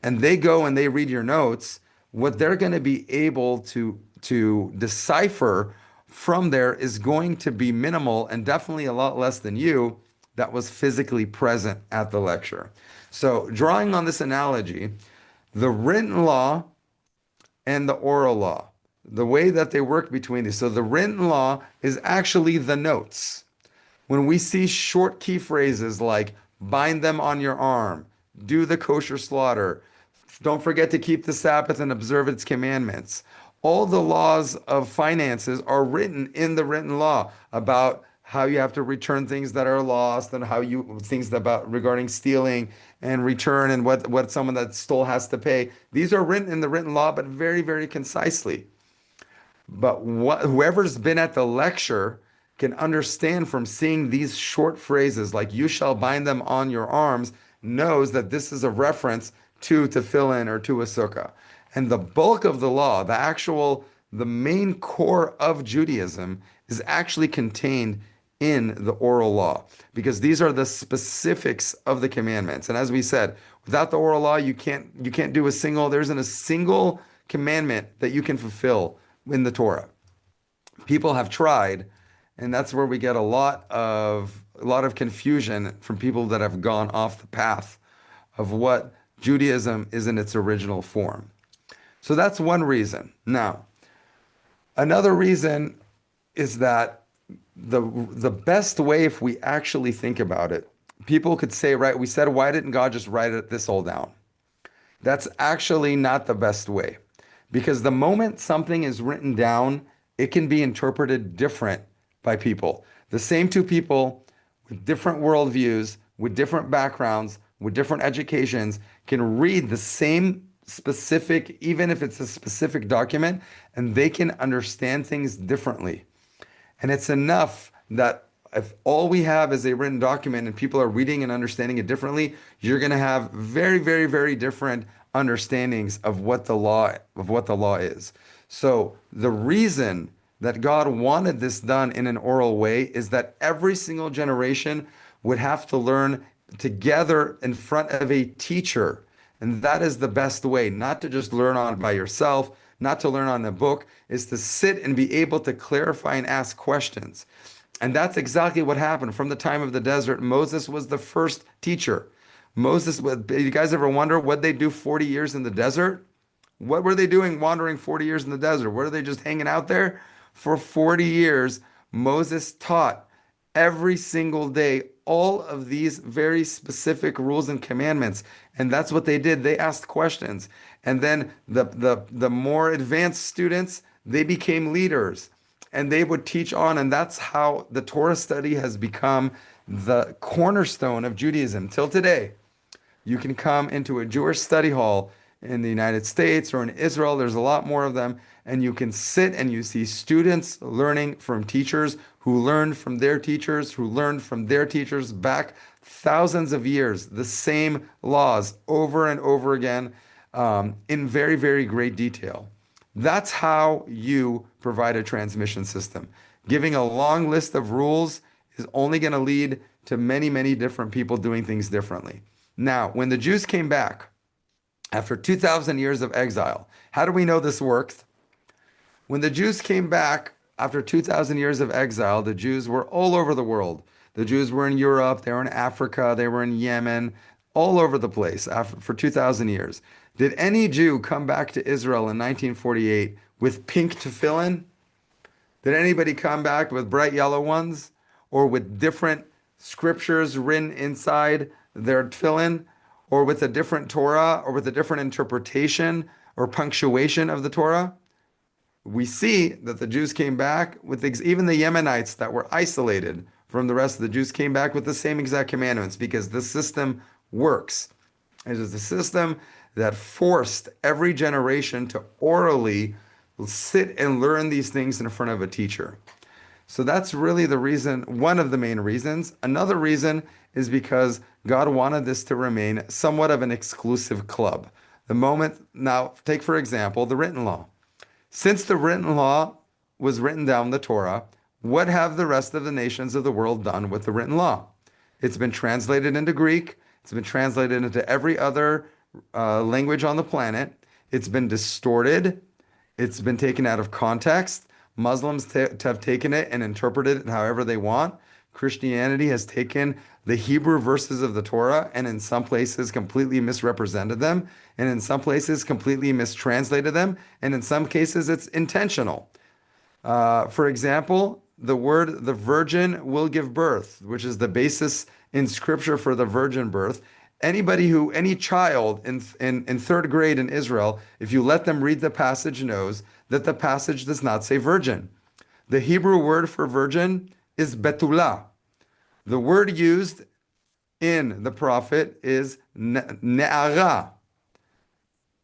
and they go and they read your notes, what they're going to be able to decipher from there is going to be minimal and definitely a lot less than you that was physically present at the lecture. So, drawing on this analogy, the written law and the oral law, the way that they work between these. So, the written law is actually the notes. When we see short key phrases like bind them on your arm, do the kosher slaughter, don't forget to keep the Sabbath and observe its commandments. All the laws of finances are written in the written law about how you have to return things that are lost and how you things about regarding stealing and return and what someone that stole has to pay. These are written in the written law, but very, very concisely. But whoever's been at the lecture can understand from seeing these short phrases like "you shall bind them on your arms" knows that this is a reference to tefillin or to a sukkah. And the bulk of the law, the main core of Judaism, is actually contained in the oral law because these are the specifics of the commandments. And as we said, without the oral law, you can't do there isn't a single commandment that you can fulfill in the Torah. People have tried, and that's where we get a lot of confusion from people that have gone off the path of what Judaism is in its original form. So that's one reason. Now, another reason is that the best way, if we actually think about it, people could say, right, we said, why didn't God just this all down? That's actually not the best way. Because the moment something is written down, it can be interpreted different by people. The same two people with different worldviews, with different backgrounds, with different educations can read the same specific, even if it's a specific document, and they can understand things differently. And it's enough that if all we have is a written document and people are reading and understanding it differently, you're going to have very, very, very different understandings of what the law is. So the reason that God wanted this done in an oral way is that every single generation would have to learn together in front of a teacher. And that is the best way, not to just learn on by yourself, not to learn on a book, is to sit and be able to clarify and ask questions. And that's exactly what happened from the time of the desert. Moses was the first teacher. You guys ever wonder what they do 40 years in the desert? What were they doing wandering 40 years in the desert? Were they just hanging out there? For 40 years, Moses taught every single day all of these very specific rules and commandments. And that's what they did. They asked questions. And then the more advanced students, they became leaders and they would teach on. And that's how the Torah study has become the cornerstone of Judaism till today. You can come into a Jewish study hall in the United States or in Israel. There's a lot more of them. And you can sit and you see students learning from teachers who learned from their teachers, who learned from their teachers back thousands of years, the same laws over and over again in very, very great detail. That's how you provide a transmission system. Giving a long list of rules is only going to lead to many, many different people doing things differently. Now, when the Jews came back after 2,000 years of exile, how do we know this worked? When the Jews came back after 2,000 years of exile, the Jews were all over the world. The Jews were in Europe, they were in Africa, they were in Yemen, all over the place for 2,000 years. Did any Jew come back to Israel in 1948 with pink tefillin? Did anybody come back with bright yellow ones or with different scriptures written inside their tefillin or with a different Torah or with a different interpretation or punctuation of the Torah? We see that the Jews came back with even the Yemenites that were isolated from the rest of the Jews came back with the same exact commandments because the system works. It is a system that forced every generation to orally sit and learn these things in front of a teacher. So that's really the reason, one of the main reasons. Another reason is because God wanted this to remain somewhat of an exclusive club. Now, take for example, the written law. Since the written law was written down, the Torah, what have the rest of the nations of the world done with the written law? It's been translated into Greek. It's been translated into every other language on the planet. It's been distorted. It's been taken out of context. Muslims have taken it and interpreted it however they want. Christianity has taken the Hebrew verses of the Torah and in some places completely misrepresented them, and in some places completely mistranslated them, and in some cases it's intentional. For example, the word the virgin will give birth, which is the basis in scripture for the virgin birth. Any child in third grade in Israel, if you let them read the passage, knows that the passage does not say virgin. The Hebrew word for virgin is betulah. The word used in the prophet is ne'ara.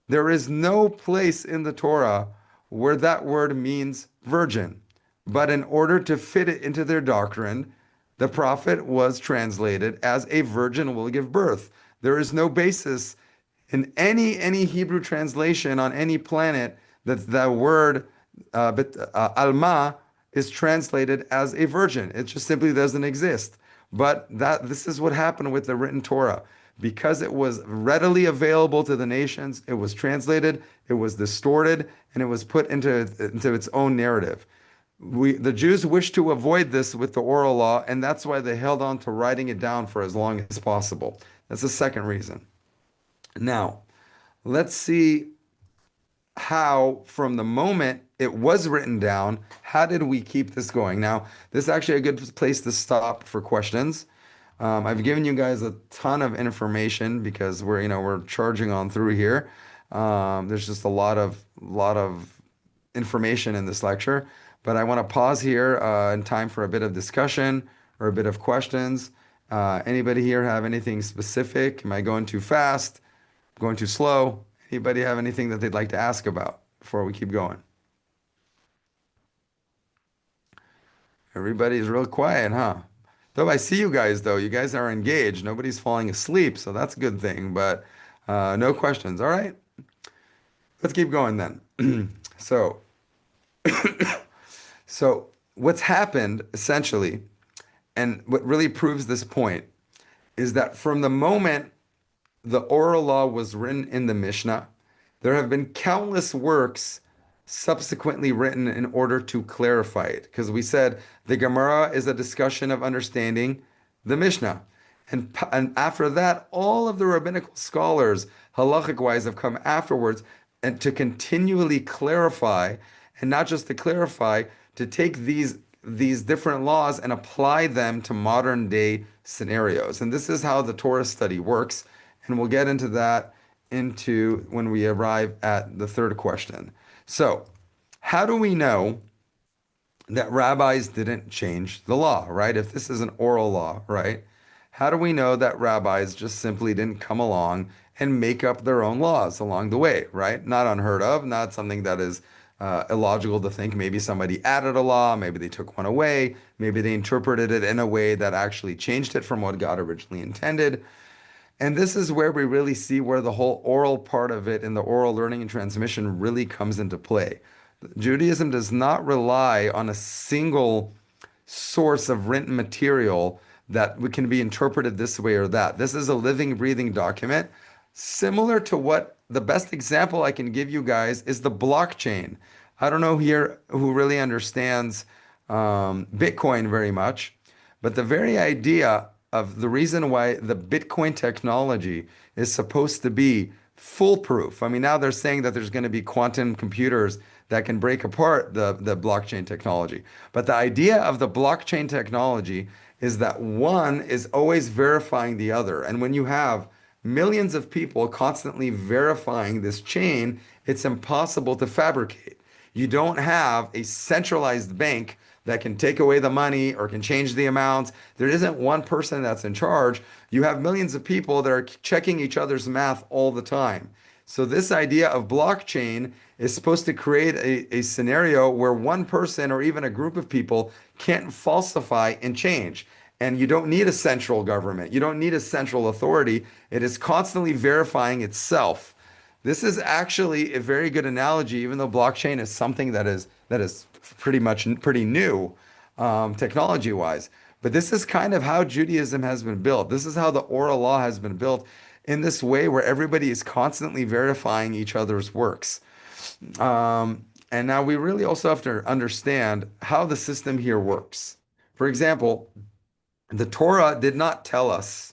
There is no place in the Torah where that word means virgin. But in order to fit it into their doctrine, the prophet was translated as a virgin will give birth. There is no basis in any Hebrew translation on any planet that the word alma is translated as a virgin. It just simply doesn't exist. But that this is what happened with the written Torah. Because it was readily available to the nations, it was translated, it was distorted, and it was put into its own narrative. The Jews wished to avoid this with the oral law, and that's why they held on to writing it down for as long as possible. That's the second reason. Now, let's see how, from the moment it was written down, how did we keep this going? Now, this is actually a good place to stop for questions. I've given you guys a ton of information because we're charging on through here. There's just a lot of information in this lecture, but I want to pause here in time for a bit of discussion or a bit of questions. Anybody here have anything specific? Am I going too fast? Going too slow? Anybody have anything that they'd like to ask about before we keep going? Everybody's real quiet, huh? Though I see you guys, though. You guys are engaged. Nobody's falling asleep, so that's a good thing. But no questions. All right, let's keep going then. So, so what's happened essentially, and what really proves this point, is that from the moment the oral law was written in the Mishnah, there have been countless works subsequently written in order to clarify it. Because we said the Gemara is a discussion of understanding the Mishnah. And after that, all of the rabbinical scholars, halachic wise, have come afterwards and to continually clarify, and not just to clarify, to take these different laws and apply them to modern day scenarios. And this is how the Torah study works. And we'll get into that into when we arrive at the third question. So, how do we know that rabbis didn't change the law, right? If this is an oral law, right? How do we know that rabbis just simply didn't come along and make up their own laws along the way, right? Not unheard of, not something that is illogical to think maybe somebody added a law, maybe they took one away, maybe they interpreted it in a way that actually changed it from what God originally intended. And this is where we really see where the whole oral part of it and the oral learning and transmission really comes into play. Judaism does not rely on a single source of written material that can be interpreted this way or that. This is a living, breathing document, similar to what the best example I can give you guys is the blockchain. I don't know here who really understands Bitcoin very much, but the very idea of the reason why the Bitcoin technology is supposed to be foolproof. I mean, now they're saying that there's going to be quantum computers that can break apart the blockchain technology. But the idea of the blockchain technology is that one is always verifying the other. And when you have millions of people constantly verifying this chain, it's impossible to fabricate. You don't have a centralized bank that can take away the money or can change the amounts. There isn't one person that's in charge. You have millions of people that are checking each other's math all the time. So this idea of blockchain is supposed to create a scenario where one person or even a group of people can't falsify and change. And you don't need a central government. You don't need a central authority. It is constantly verifying itself. This is actually a very good analogy, even though blockchain is something that is pretty new, technology-wise. But this is kind of how Judaism has been built. This is how the oral law has been built in this way, where everybody is constantly verifying each other's works. And now we really also have to understand how the system here works. For example, the Torah did not tell us,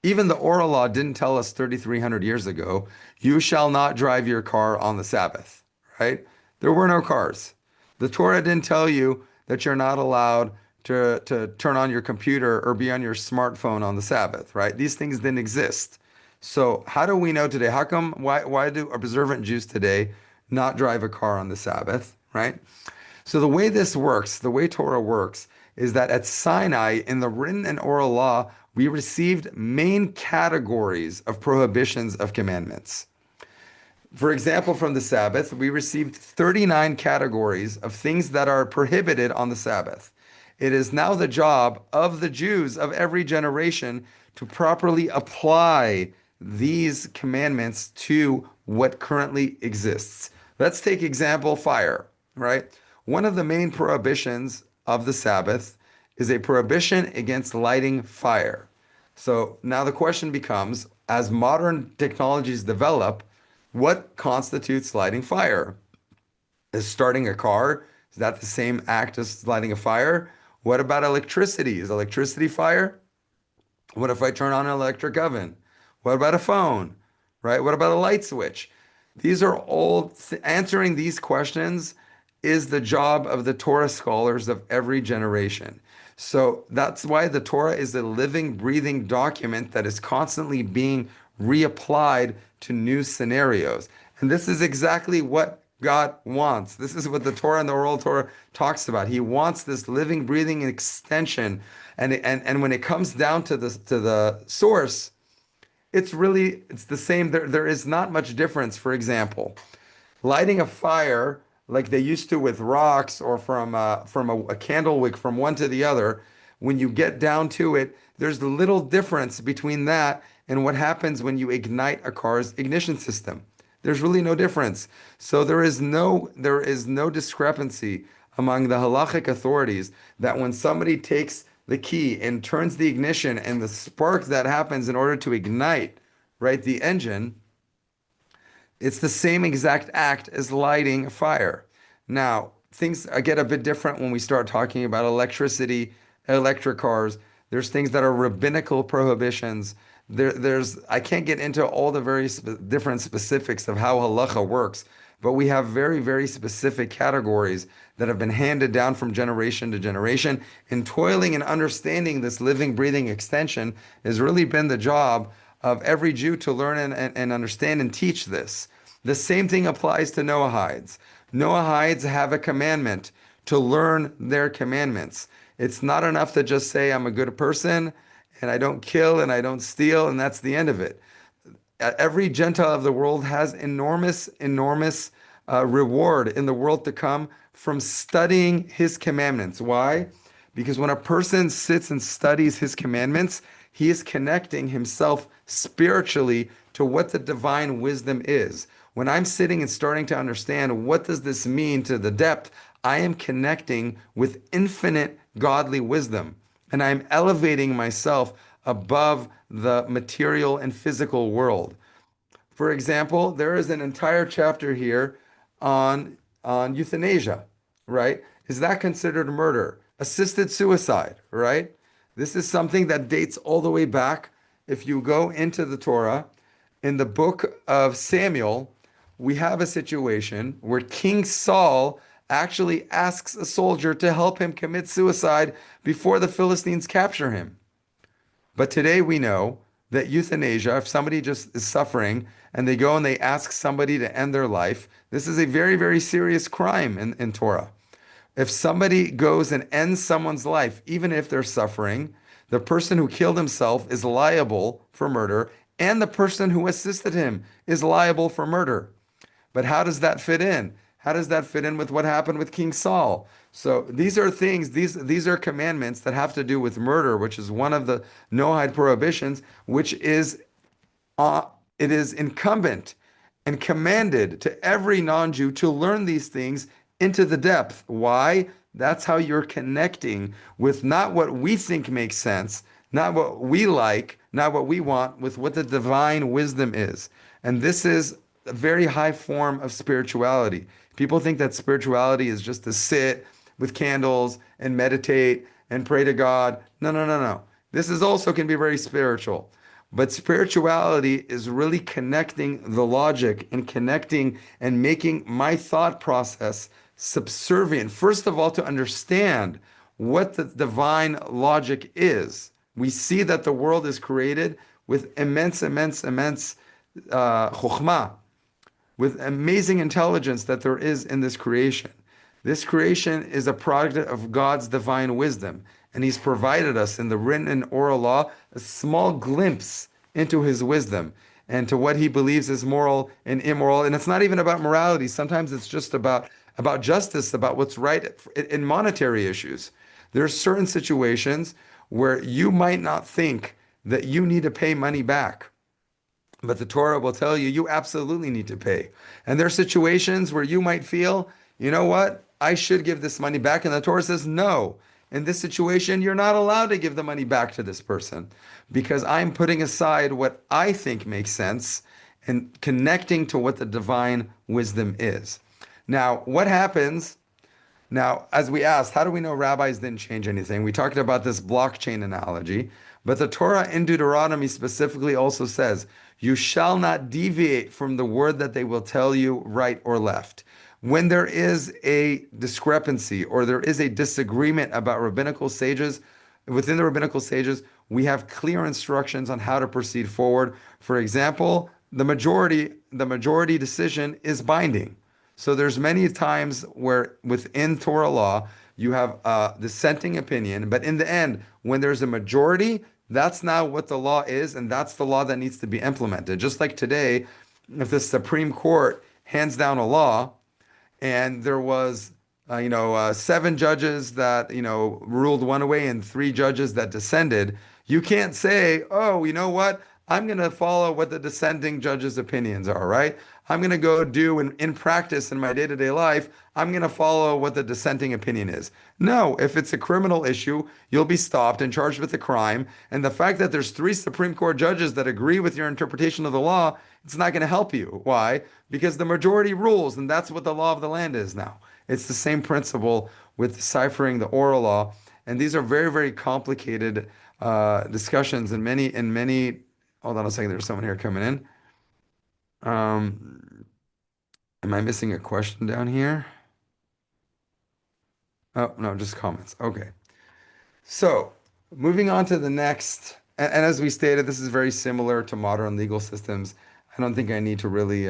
even the oral law didn't tell us 3,300 years ago, you shall not drive your car on the Sabbath, right? There were no cars. The Torah didn't tell you that you're not allowed to turn on your computer or be on your smartphone on the Sabbath, right? These things didn't exist. So how do we know today? Why do observant Jews today not drive a car on the Sabbath, right? So the way this works, the way Torah works, is that at Sinai, in the written and oral law, we received main categories of prohibitions of commandments. For example, from the Sabbath, we received 39 categories of things that are prohibited on the Sabbath. It is now the job of the Jews of every generation to properly apply these commandments to what currently exists. Let's take example fire, right? One of the main prohibitions of the Sabbath is a prohibition against lighting fire. So now the question becomes, as modern technologies develop, what constitutes lighting fire? Is starting a car, is that the same act as lighting a fire? What about electricity? Is electricity fire? What if I turn on an electric oven? What about a phone? Right? What about a light switch? These are all answering these questions is the job of the Torah scholars of every generation. So that's why the Torah is a living, breathing document that is constantly being reapplied to new scenarios. And this is exactly what God wants. This is what the Torah and the oral Torah talks about. He wants this living, breathing extension. And when it comes down to the source, it's the same. There is not much difference. For example, lighting a fire like they used to with rocks or from a candle wick from one to the other, when you get down to it, there's little difference between that and what happens when you ignite a car's ignition system. There's really no difference. So there is no discrepancy among the halachic authorities that when somebody takes the key and turns the ignition and the spark that happens in order to ignite, right, the engine, it's the same exact act as lighting a fire. Now, things get a bit different when we start talking about electricity, electric cars. There's things that are rabbinical prohibitions. I can't get into all the very different specifics of how halacha works, but we have very, very specific categories that have been handed down from generation to generation. And toiling and understanding this living, breathing extension has really been the job of every Jew to learn and understand and teach this. The same thing applies to Noahides. Noahides have a commandment to learn their commandments. It's not enough to just say, I'm a good person and I don't kill and I don't steal, and that's the end of it. Every Gentile of the world has enormous, enormous reward in the world to come from studying his commandments. Why? Because when a person sits and studies his commandments, he is connecting himself spiritually to what the divine wisdom is. When I'm sitting and starting to understand what does this mean to the depth, I am connecting with infinite godly wisdom, and I'm elevating myself above the material and physical world. For example, there is an entire chapter here on euthanasia, right? Is that considered murder? Assisted suicide, right? This is something that dates all the way back. If you go into the Torah, in the book of Samuel, we have a situation where King Saul actually asks a soldier to help him commit suicide before the Philistines capture him. But today we know that euthanasia, if somebody just is suffering and they go and they ask somebody to end their life, this is a very, very serious crime in Torah. If somebody goes and ends someone's life, even if they're suffering, the person who killed himself is liable for murder, and the person who assisted him is liable for murder. But how does that fit in? How does that fit in with what happened with King Saul? So these are things, these are commandments that have to do with murder, which is one of the Noahide prohibitions, which is it is incumbent and commanded to every non-Jew to learn these things into the depth. Why? That's how you're connecting with not what we think makes sense, not what we like, not what we want, with what the divine wisdom is. And this is a very high form of spirituality. People think that spirituality is just to sit with candles and meditate and pray to God. No, no, no, no. This is also can be very spiritual. But spirituality is really connecting the logic and connecting and making my thought process subservient, first of all, to understand what the divine logic is. We see that the world is created with immense, immense, immense chokhmah, with amazing intelligence that there is in this creation. This creation is a product of God's divine wisdom, and He's provided us in the written and oral law a small glimpse into His wisdom. and to what he believes is moral and immoral. And it's not even about morality. Sometimes it's just about justice, about what's right in monetary issues. There are certain situations where you might not think that you need to pay money back. But the Torah will tell you, you absolutely need to pay. And there are situations where you might feel, you know what? I should give this money back. And the Torah says, no. In this situation, you're not allowed to give the money back to this person because I'm putting aside what I think makes sense and connecting to what the divine wisdom is. Now, what happens now, as we asked, how do we know rabbis didn't change anything? We talked about this blockchain analogy, but the Torah in Deuteronomy specifically also says, you shall not deviate from the word that they will tell you, right or left. When there is a discrepancy or there is a disagreement about rabbinical sages, within the rabbinical sages, we have clear instructions on how to proceed forward. For example, the majority decision is binding. So there's many times where within Torah law you have a dissenting opinion, but in the end, when there's a majority, that's now what the law is, and that's the law that needs to be implemented. Just like today, if the Supreme Court hands down a law, and there was seven judges that ruled one way and three judges that dissented, you can't say, oh, you know what, I'm going to follow what the dissenting judges opinions are, right? I'm going to go do in practice in my day-to-day life, I'm going to follow what the dissenting opinion is. No, if it's a criminal issue, you'll be stopped and charged with a crime, and the fact that there's three Supreme Court judges that agree with your interpretation of the law, it's not going to help you. Why? Because the majority rules, and that's what the law of the land is now. It's the same principle with deciphering the oral law, and these are very, very complicated discussions. And many. Hold on a second. There's someone here coming in. Um, am I missing a question down here? Oh no, just comments. Okay. So, moving on to the next, and as we stated, this is very similar to modern legal systems. I don't think I need to really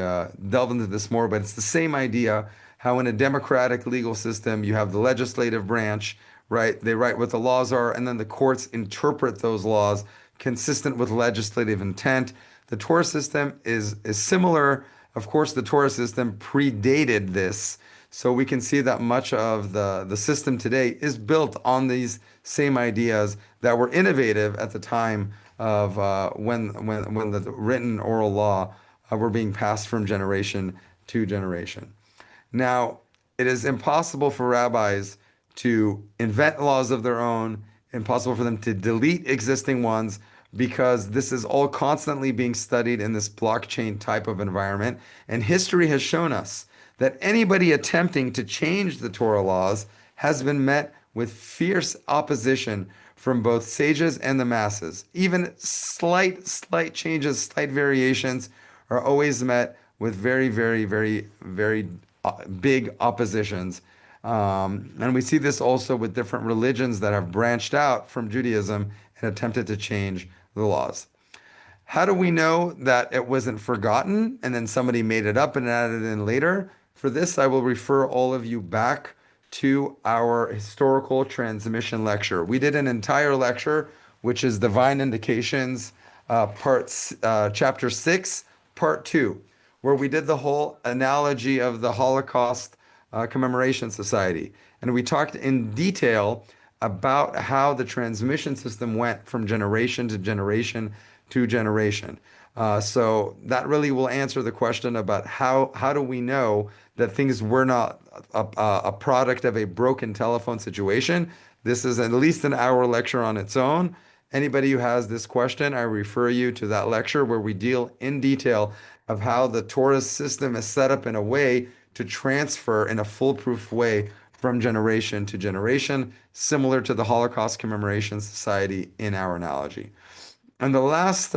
delve into this more, but it's the same idea how in a democratic legal system, you have the legislative branch, right? They write what the laws are, and then the courts interpret those laws consistent with legislative intent. The Torah system is similar. Of course, the Torah system predated this. So we can see that much of the system today is built on these same ideas that were innovative at the time of when the written oral law were being passed from generation to generation. Now, it is impossible for rabbis to invent laws of their own, impossible for them to delete existing ones, because this is all constantly being studied in this blockchain type of environment. And history has shown us that anybody attempting to change the Torah laws has been met with fierce opposition from both sages and the masses. Even slight changes, slight variations are always met with very, very, very, very big oppositions. And we see this also with different religions that have branched out from Judaism and attempted to change the laws. How do we know that it wasn't forgotten and then somebody made it up and added it in later? For this, I will refer all of you back to our historical transmission lecture. We did an entire lecture, which is Divine Indications, chapter 6, part 2, where we did the whole analogy of the Holocaust Commemoration Society. And we talked in detail about how the transmission system went from generation to generation to generation. So that really will answer the question about how do we know that things were not a product of a broken telephone situation. This is at least an hour lecture on its own. Anybody who has this question, I refer you to that lecture where we deal in detail of how the Torah system is set up in a way to transfer in a foolproof way from generation to generation, similar to the Holocaust Commemoration Society in our analogy. And the last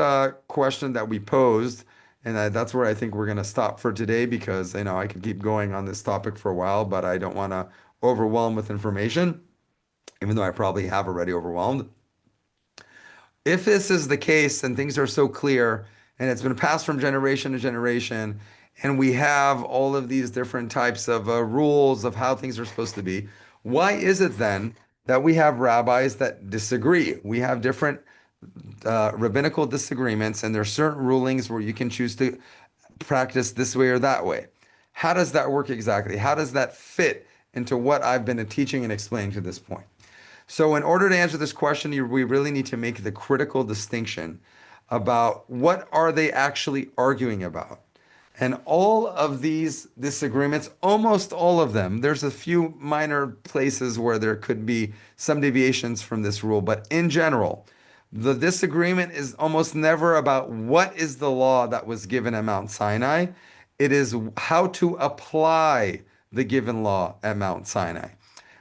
question that we posed, and that's where I think we're going to stop for today because I could keep going on this topic for a while, but I don't want to overwhelm with information, even though I probably have already overwhelmed. If this is the case and things are so clear and it's been passed from generation to generation, and we have all of these different types of rules of how things are supposed to be, why is it then that we have rabbis that disagree? We have different rabbinical disagreements, and there are certain rulings where you can choose to practice this way or that way. How does that work exactly? How does that fit into what I've been teaching and explaining to this point? So, in order to answer this question, we really need to make the critical distinction about what are they actually arguing about. And all of these disagreements, almost all of them, there's a few minor places where there could be some deviations from this rule, but in general, the disagreement is almost never about what is the law that was given at Mount Sinai. It is how to apply the given law at Mount Sinai.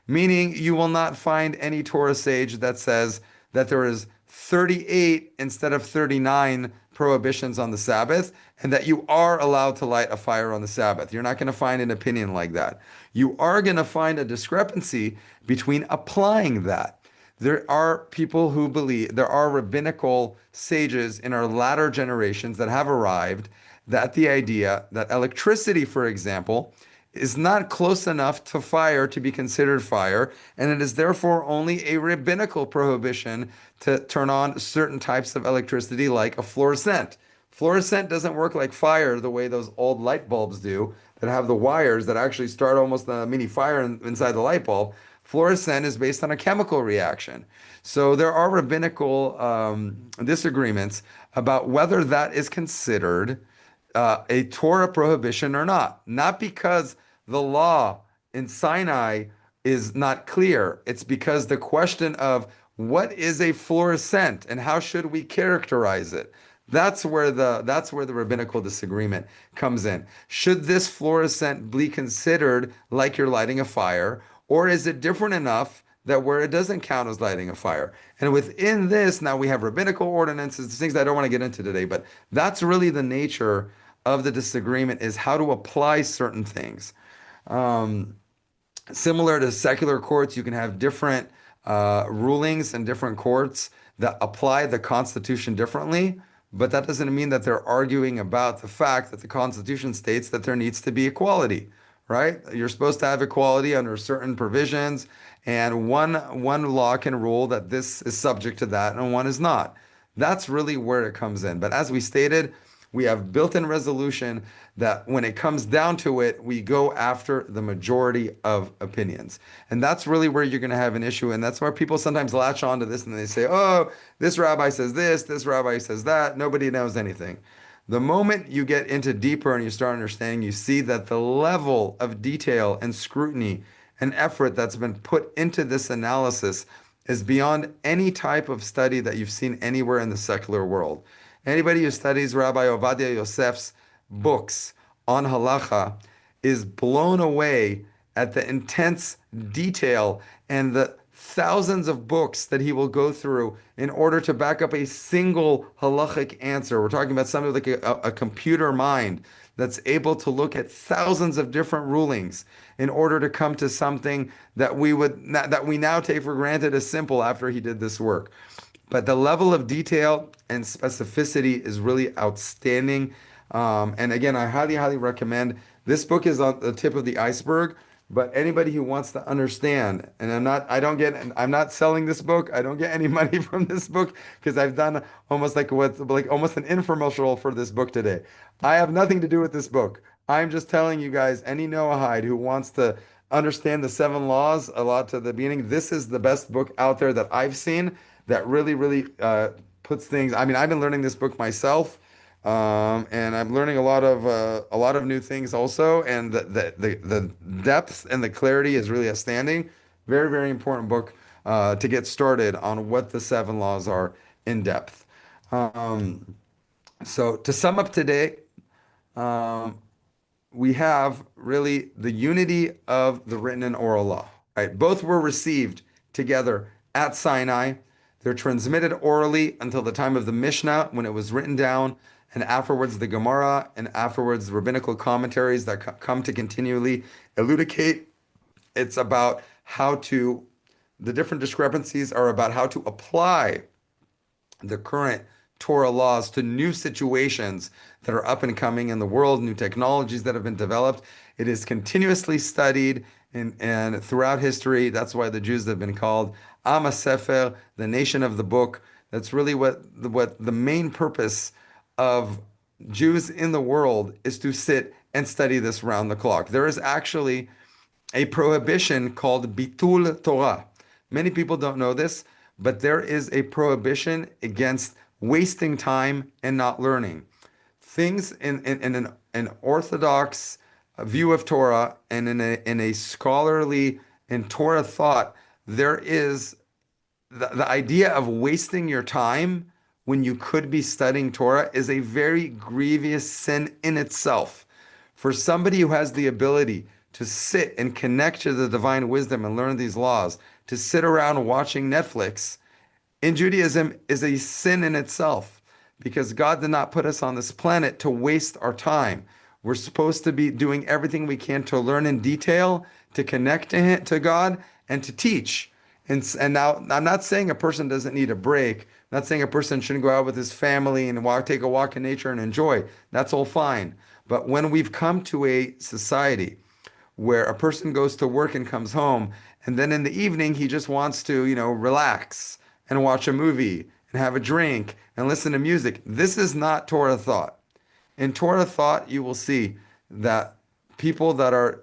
Meaning, you will not find any Torah sage that says that there is 38 instead of 39 prohibitions on the Sabbath, and that you are allowed to light a fire on the Sabbath. You're not going to find an opinion like that. You are going to find a discrepancy between applying that. There are people who believe, there are rabbinical sages in our latter generations that have arrived that the idea that electricity, for example, is not close enough to fire to be considered fire, and it is therefore only a rabbinical prohibition to turn on certain types of electricity, like a fluorescent. Fluorescent doesn't work like fire the way those old light bulbs do, that have the wires that actually start almost a mini fire inside the light bulb. Fluorescent is based on a chemical reaction. So there are rabbinical disagreements about whether that is considered a Torah prohibition or not. Not because the law in Sinai is not clear. It's because the question of what is a fluorescent and how should we characterize it? That's where the rabbinical disagreement comes in. Should this fluorescent be considered like you're lighting a fire, or is it different enough that where it doesn't count as lighting a fire? And within this, now we have rabbinical ordinances, things I don't want to get into today, but that's really the nature of the disagreement, is how to apply certain things. Um, Similar to secular courts, you can have different rulings in different courts that apply the Constitution differently, but that doesn't mean that they're arguing about the fact that the Constitution states that there needs to be equality, right? You're supposed to have equality under certain provisions, and one law can rule that this is subject to that and one is not. That's really where it comes in. But as we stated, we have built-in resolution that when it comes down to it, we go after the majority of opinions. And that's really where you're going to have an issue. And that's why people sometimes latch on to this and they say, oh, this rabbi says this rabbi says that. Nobody knows anything. The moment you get into deeper and you start understanding, you see that the level of detail and scrutiny and effort that's been put into this analysis is beyond any type of study that you've seen anywhere in the secular world. Anybody who studies Rabbi Ovadia Yosef's books on halacha is blown away at the intense detail and the thousands of books that he will go through in order to back up a single halachic answer. We're talking about something like a computer mind that's able to look at thousands of different rulings in order to come to something that we now take for granted as simple after he did this work. But the level of detail and specificity is really outstanding. And again, I highly, highly recommend. This book is on the tip of the iceberg, but anybody who wants to understand, and I'm not selling this book. I don't get any money from this book because I've done almost like almost an infomercial for this book today. I have nothing to do with this book. I'm just telling you guys, any Noahide who wants to understand the seven laws a lot to the beginning, this is the best book out there that I've seen that really, really puts things. I mean, I've been learning this book myself, and I'm learning a lot of new things also. And the depth and the clarity is really outstanding. Very, very important book to get started on what the seven laws are in depth. So to sum up today, um, we have really the unity of the written and oral law, right? Both were received together at Sinai. They're transmitted orally until the time of the Mishnah when it was written down, and afterwards the Gemara, and afterwards rabbinical commentaries that come to continually elucidate. It's about the different discrepancies are about how to apply the current Torah laws to new situations that are up and coming in the world, new technologies that have been developed. It is continuously studied and throughout history. That's why the Jews have been called Am HaSefer, the nation of the book. That's really what the main purpose of Jews in the world is, to sit and study this round the clock. There is actually a prohibition called bitul Torah. Many people don't know this, but there is a prohibition against wasting time and not learning. Things in an orthodox view of Torah and in a scholarly and Torah thought, there is the idea of wasting your time when you could be studying Torah is a very grievous sin in itself. For somebody who has the ability to sit and connect to the divine wisdom and learn these laws, to sit around watching Netflix in Judaism is a sin in itself, because God did not put us on this planet to waste our time. We're supposed to be doing everything we can to learn in detail, to connect to to God, and to teach. And now I'm not saying a person doesn't need a break. I'm not saying a person shouldn't go out with his family and take a walk in nature and enjoy. That's all fine. But when we've come to a society where a person goes to work and comes home, and then in the evening he just wants to, relax and watch a movie and have a drink and listen to music. This is not Torah thought. In Torah thought, you will see that people that are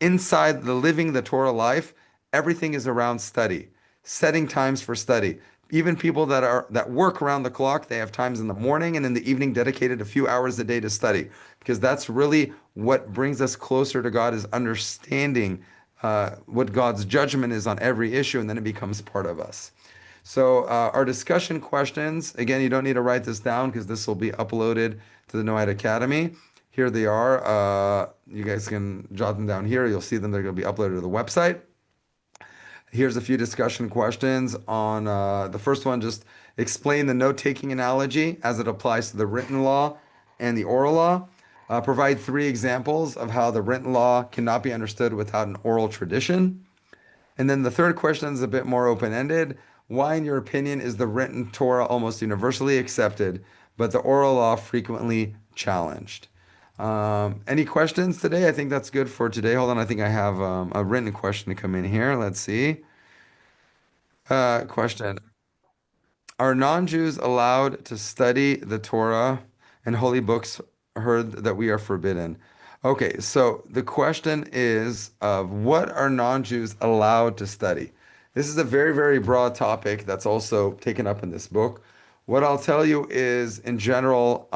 inside the living the Torah life, everything is around study, setting times for study. Even people that work around the clock, they have times in the morning and in the evening dedicated a few hours a day to study, because that's really what brings us closer to God, is understanding what God's judgment is on every issue, and then it becomes part of us. So our discussion questions, again, you don't need to write this down because this will be uploaded to the Noahide Academy. Here they are. You guys can jot them down here. You'll see them. They're going to be uploaded to the website. Here's a few discussion questions on the first one. Just explain the note-taking analogy as it applies to the written law and the oral law. Provide three examples of how the written law cannot be understood without an oral tradition. And then the third question is a bit more open-ended. Why, in your opinion, is the written Torah almost universally accepted, but the oral law frequently challenged? Any questions today? I think that's good for today. Hold on, I think I have a written question to come in here. Let's see. Question. Are non-Jews allowed to study the Torah and holy books heard that we are forbidden? Okay, so the question is of what are non-Jews allowed to study? This is a very, very broad topic that's also taken up in this book. What I'll tell you is, in general,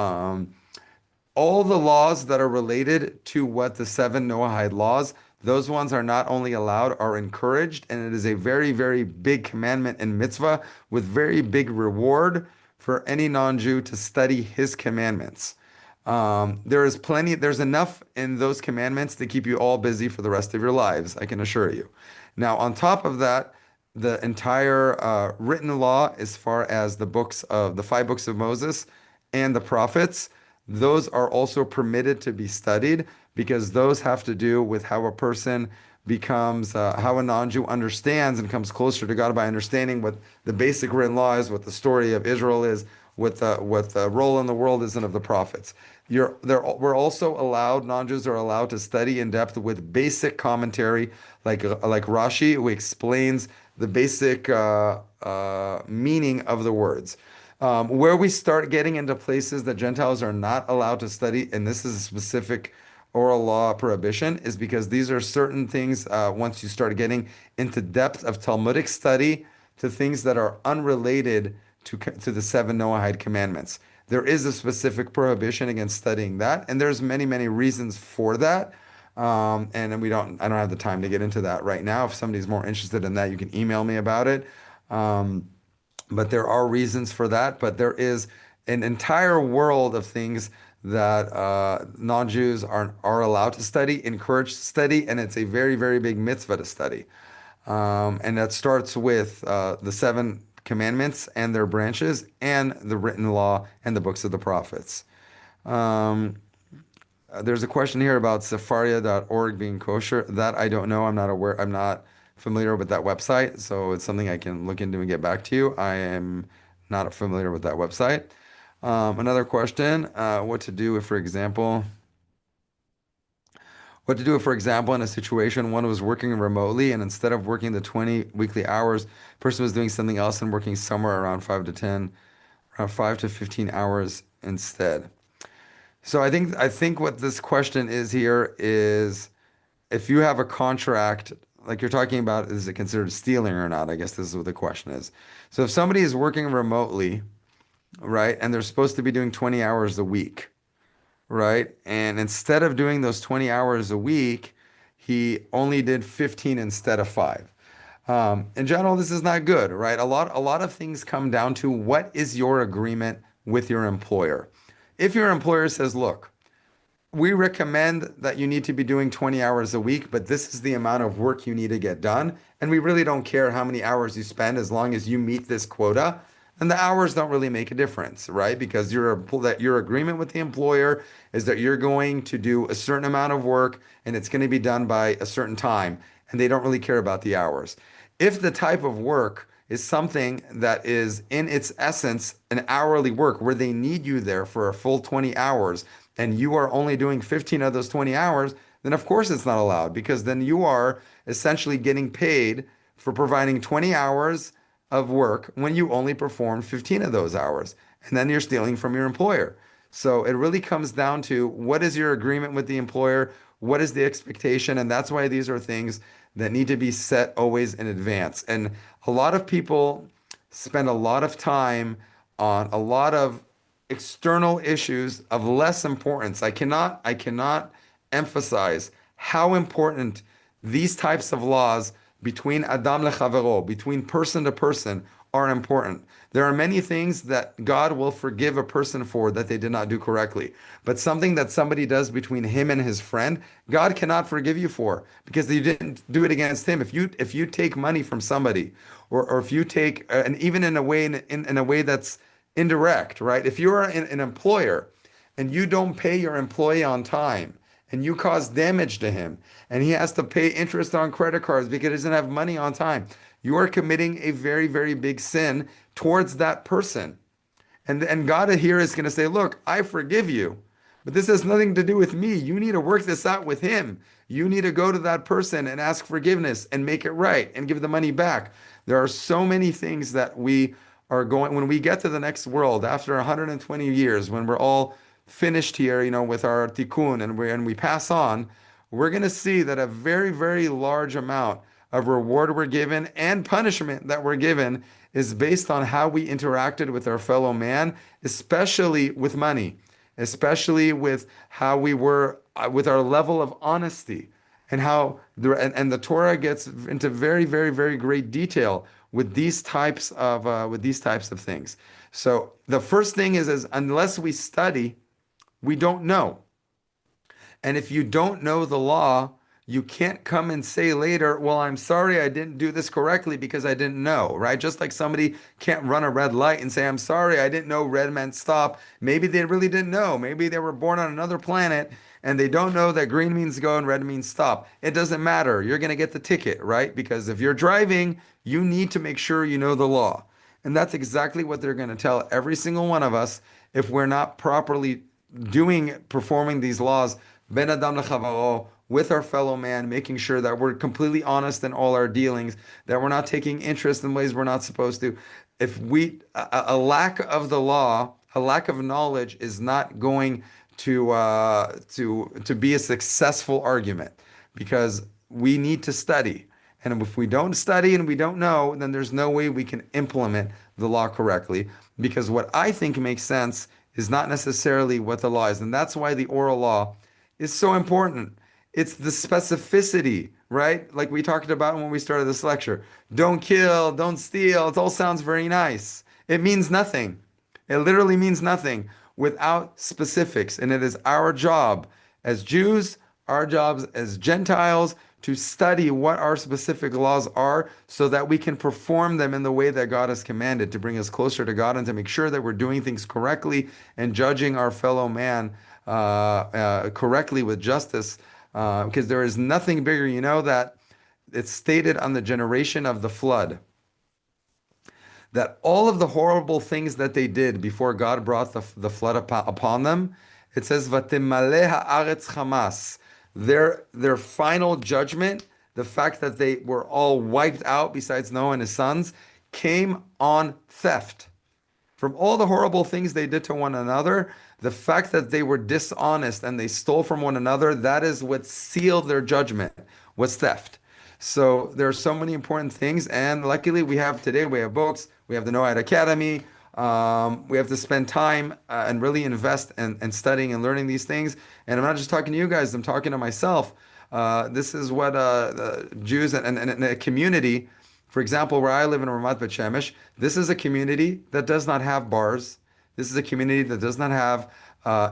all the laws that are related to what the seven Noahide laws, those ones are not only allowed, are encouraged, and it is a very, very big commandment and mitzvah with very big reward for any non-Jew to study his commandments. There's enough in those commandments to keep you all busy for the rest of your lives, I can assure you. Now, on top of that, the entire written law, as far as the five books of Moses and the prophets, those are also permitted to be studied, because those have to do with how a person becomes, how a non-Jew understands and comes closer to God by understanding what the basic written law is, what the story of Israel is, what the role in the world is, and of the prophets. We're also allowed, non-Jews are allowed to study in depth with basic commentary, like Rashi, who explains the basic meaning of the words. Where we start getting into places that Gentiles are not allowed to study, and this is a specific oral law prohibition, is because these are certain things, once you start getting into depth of Talmudic study, to things that are unrelated to the seven Noahide commandments. There is a specific prohibition against studying that, and there's many, many reasons for that. And I don't have the time to get into that right now. If somebody's more interested in that, you can email me about it. But there are reasons for that. But there is an entire world of things that non-Jews are allowed to study, encouraged to study, and it's a very, very big mitzvah to study. And that starts with the seven commandments and their branches, and the written law and the books of the prophets. Um, there's a question here about Sefaria.org being kosher. That I don't know. I'm not aware. I'm not familiar with that website, so it's something I can look into and get back to you. I am not familiar with that website. Another question, what to do if, for example, What to do, for example, in a situation one was working remotely and instead of working the 20 weekly hours, person was doing something else and working somewhere around 5 to 15 hours instead. So I think what this question is here is if you have a contract, like you're talking about, is it considered stealing or not? I guess this is what the question is. So if somebody is working remotely, right, and they're supposed to be doing 20 hours a week, right? And instead of doing those 20 hours a week, he only did 15 instead of 5. In general, this is not good, right? A lot of things come down to what is your agreement with your employer. If your employer says, look, we recommend that you need to be doing 20 hours a week, but this is the amount of work you need to get done. And we really don't care how many hours you spend as long as you meet this quota. And the hours don't really make a difference, right? Because that your agreement with the employer is that you're going to do a certain amount of work and it's going to be done by a certain time, and they don't really care about the hours. If the type of work is something that is in its essence an hourly work where they need you there for a full 20 hours and you are only doing 15 of those 20 hours, then of course it's not allowed because then you are essentially getting paid for providing 20 hours of work when you only perform 15 of those hours. And then you're stealing from your employer. So it really comes down to what is your agreement with the employer? What is the expectation? And that's why these are things that need to be set always in advance. And a lot of people spend a lot of time on a lot of external issues of less importance. I cannot emphasize how important these types of laws between Adam lechavero, between person to person, are important. There are many things that God will forgive a person for that they did not do correctly. But something that somebody does between him and his friend, God cannot forgive you for because you didn't do it against him. If you take money from somebody, or if you take, and even in a way that's indirect, right? If you're an employer and you don't pay your employee on time and you cause damage to him and he has to pay interest on credit cards because he doesn't have money on time, you are committing a very, very big sin towards that person. And God here is going to say, look, I forgive you, but this has nothing to do with me. You need to work this out with him. You need to go to that person and ask forgiveness and make it right and give the money back. There are so many things that we are going, when we get to the next world after 120 years, when we're all finished here, with our tikkun and we pass on, we're going to see that a very, very large amount of reward we're given and punishment that we're given is based on how we interacted with our fellow man, especially with money, especially with how we were with our level of honesty and how the Torah gets into very, very, very great detail with these types of things. So the first thing is unless we study, we don't know. And if you don't know the law, you can't come and say later, well, I'm sorry I didn't do this correctly because I didn't know, right? Just like somebody can't run a red light and say, I'm sorry I didn't know red meant stop. Maybe they really didn't know. Maybe they were born on another planet and they don't know that green means go and red means stop. It doesn't matter. You're going to get the ticket, right? Because if you're driving, you need to make sure you know the law. And that's exactly what they're going to tell every single one of us if we're not properly performing these laws, ben adam lechavaro, with our fellow man, making sure that we're completely honest in all our dealings, that we're not taking interest in ways we're not supposed to. If a lack of the law, a lack of knowledge is not going to be a successful argument because we need to study. And if we don't study and we don't know, then there's no way we can implement the law correctly. Because what I think makes sense is not necessarily what the law is. And that's why the oral law is so important. It's the specificity, right? Like we talked about when we started this lecture. Don't kill, don't steal. It all sounds very nice. It means nothing. It literally means nothing without specifics. And it is our job as Jews, our jobs as Gentiles to study what our specific laws are so that we can perform them in the way that God has commanded to bring us closer to God and to make sure that we're doing things correctly and judging our fellow man correctly with justice. Because there is nothing bigger, that it's stated on the generation of the flood that all of the horrible things that they did before God brought the flood upon them, it says, "Vatimale haaretz chamas." Their final judgment, the fact that they were all wiped out besides Noah and his sons, came on theft. From all the horrible things they did to one another, the fact that they were dishonest and they stole from one another, that is what sealed their judgment, was theft. So there are so many important things, and luckily we have today, we have books, we have the Noahide Academy. We have to spend time and really invest in studying and learning these things. And I'm not just talking to you guys, I'm talking to myself. This is what the Jews and a community, for example, where I live in Ramat Bet Shemesh, this is a community that does not have bars. This is a community that does not have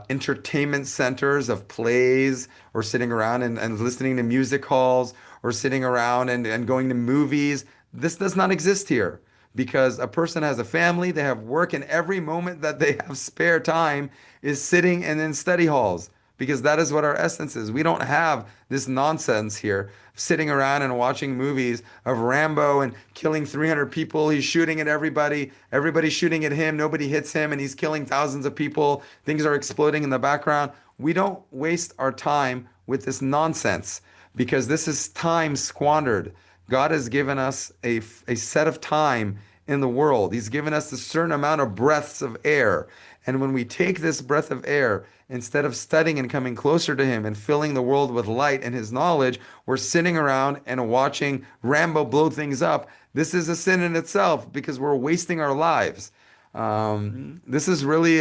entertainment centers of plays or sitting around and listening to music halls or sitting around and going to movies. This does not exist here because a person has a family, they have work, and every moment that they have spare time is sitting and in study halls because that is what our essence is. We don't have this nonsense here, sitting around and watching movies of Rambo and killing 300 people. He's shooting at everybody, everybody's shooting at him, nobody hits him, and he's killing thousands of people. Things are exploding in the background. We don't waste our time with this nonsense because this is time squandered. God has given us a set of time in the world. He's given us a certain amount of breaths of air. And when we take this breath of air, instead of studying and coming closer to Him and filling the world with light and His knowledge, we're sitting around and watching Rambo blow things up. This is a sin in itself because we're wasting our lives. This is really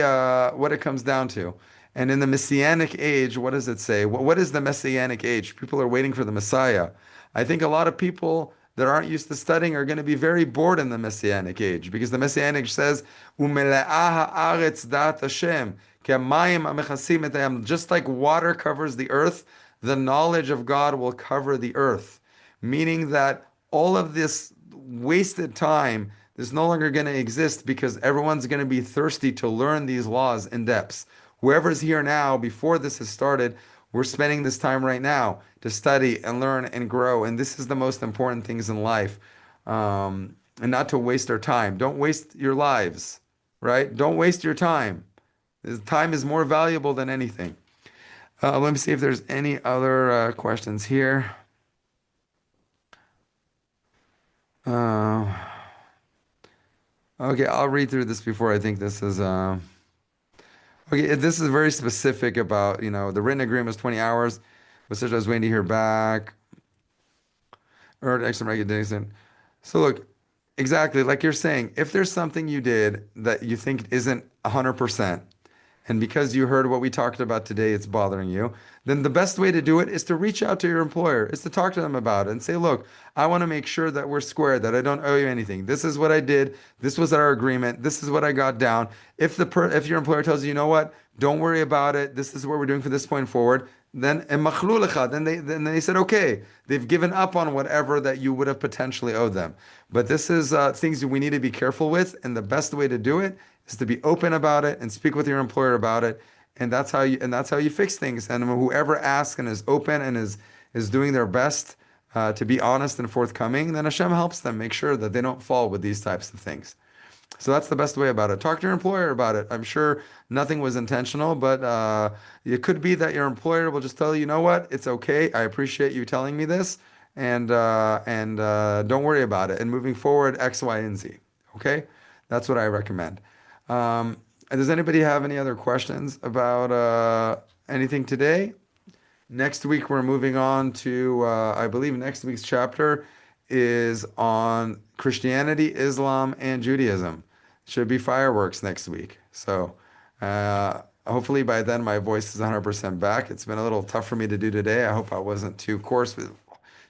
what it comes down to. And in the Messianic age, what does it say? What is the Messianic age? People are waiting for the Messiah. I think a lot of people that aren't used to studying are going to be very bored in the Messianic age because the Messianic age says, "Umele'ah haaretz dat Hashem, ke'mayim amechasim et hayam." Just like water covers the earth, the knowledge of God will cover the earth. Meaning that all of this wasted time is no longer going to exist because everyone's going to be thirsty to learn these laws in depth. Whoever's here now, before this has started, we're spending this time right now to study and learn and grow. And this is the most important things in life. And not to waste our time. Don't waste your lives, right? Don't waste your time. Time is more valuable than anything. Let me see if there's any other questions here. Uh, okay, I'll read through this before I think this is. Okay, this is very specific about, the written agreement was 20 hours. But such I was waiting to hear back. Or extra recognition. So look, exactly like you're saying, if there's something you did that you think isn't 100%, and because you heard what we talked about today, it's bothering you, then the best way to do it is to reach out to your employer, is to talk to them about it and say, look, I want to make sure that we're square, that I don't owe you anything. This is what I did. This was our agreement. This is what I got down. If your employer tells you, you know what, don't worry about it. This is what we're doing from this point forward. Then then they said, okay, they've given up on whatever that you would have potentially owed them. But this is things that we need to be careful with, and the best way to do it is to be open about it and speak with your employer about it, and that's how you fix things. And whoever asks and is open and is doing their best to be honest and forthcoming, then Hashem helps them make sure that they don't fall with these types of things. So that's the best way about it. Talk to your employer about it. I'm sure nothing was intentional, but it could be that your employer will just tell you, you know what, it's okay. I appreciate you telling me this, and don't worry about it. And moving forward, X, Y, and Z. Okay, that's what I recommend. And does anybody have any other questions about anything today? Next week, we're moving on to, I believe next week's chapter is on Christianity, Islam, and Judaism. Should be fireworks next week. So hopefully by then my voice is 100% back. It's been a little tough for me to do today. I hope I wasn't too coarse,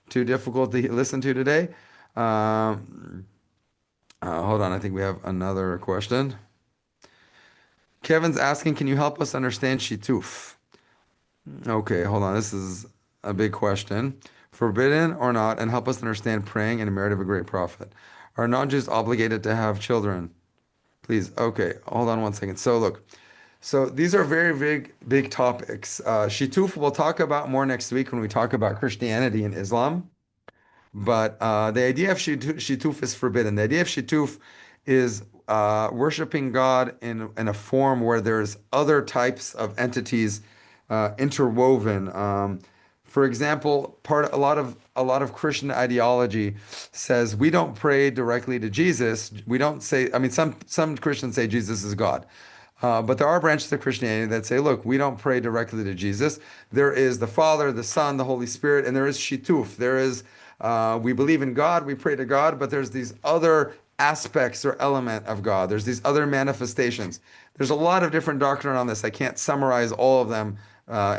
too difficult to listen to today. Hold on, I think we have another question. Kevin's asking, can you help us understand Shituf? Okay, hold on. This is a big question. Forbidden or not, and help us understand praying and the merit of a great prophet. Are non-Jews obligated to have children? Please. Okay, hold on one second. So look, so these are very big topics. Shituf we'll talk about more next week when we talk about Christianity and Islam. But the idea of shituf is forbidden. The idea of shituf is worshiping God in a form where there's other types of entities interwoven. For example, a lot of Christian ideology says we don't pray directly to Jesus. We don't say, I mean, some Christians say Jesus is God. But there are branches of Christianity that say, look, we don't pray directly to Jesus. There is the Father, the Son, the Holy Spirit, and there is shituf. There is, we believe in God, we pray to God, but there's these other aspects or element of God. There's these other manifestations. There's a lot of different doctrine on this. I can't summarize all of them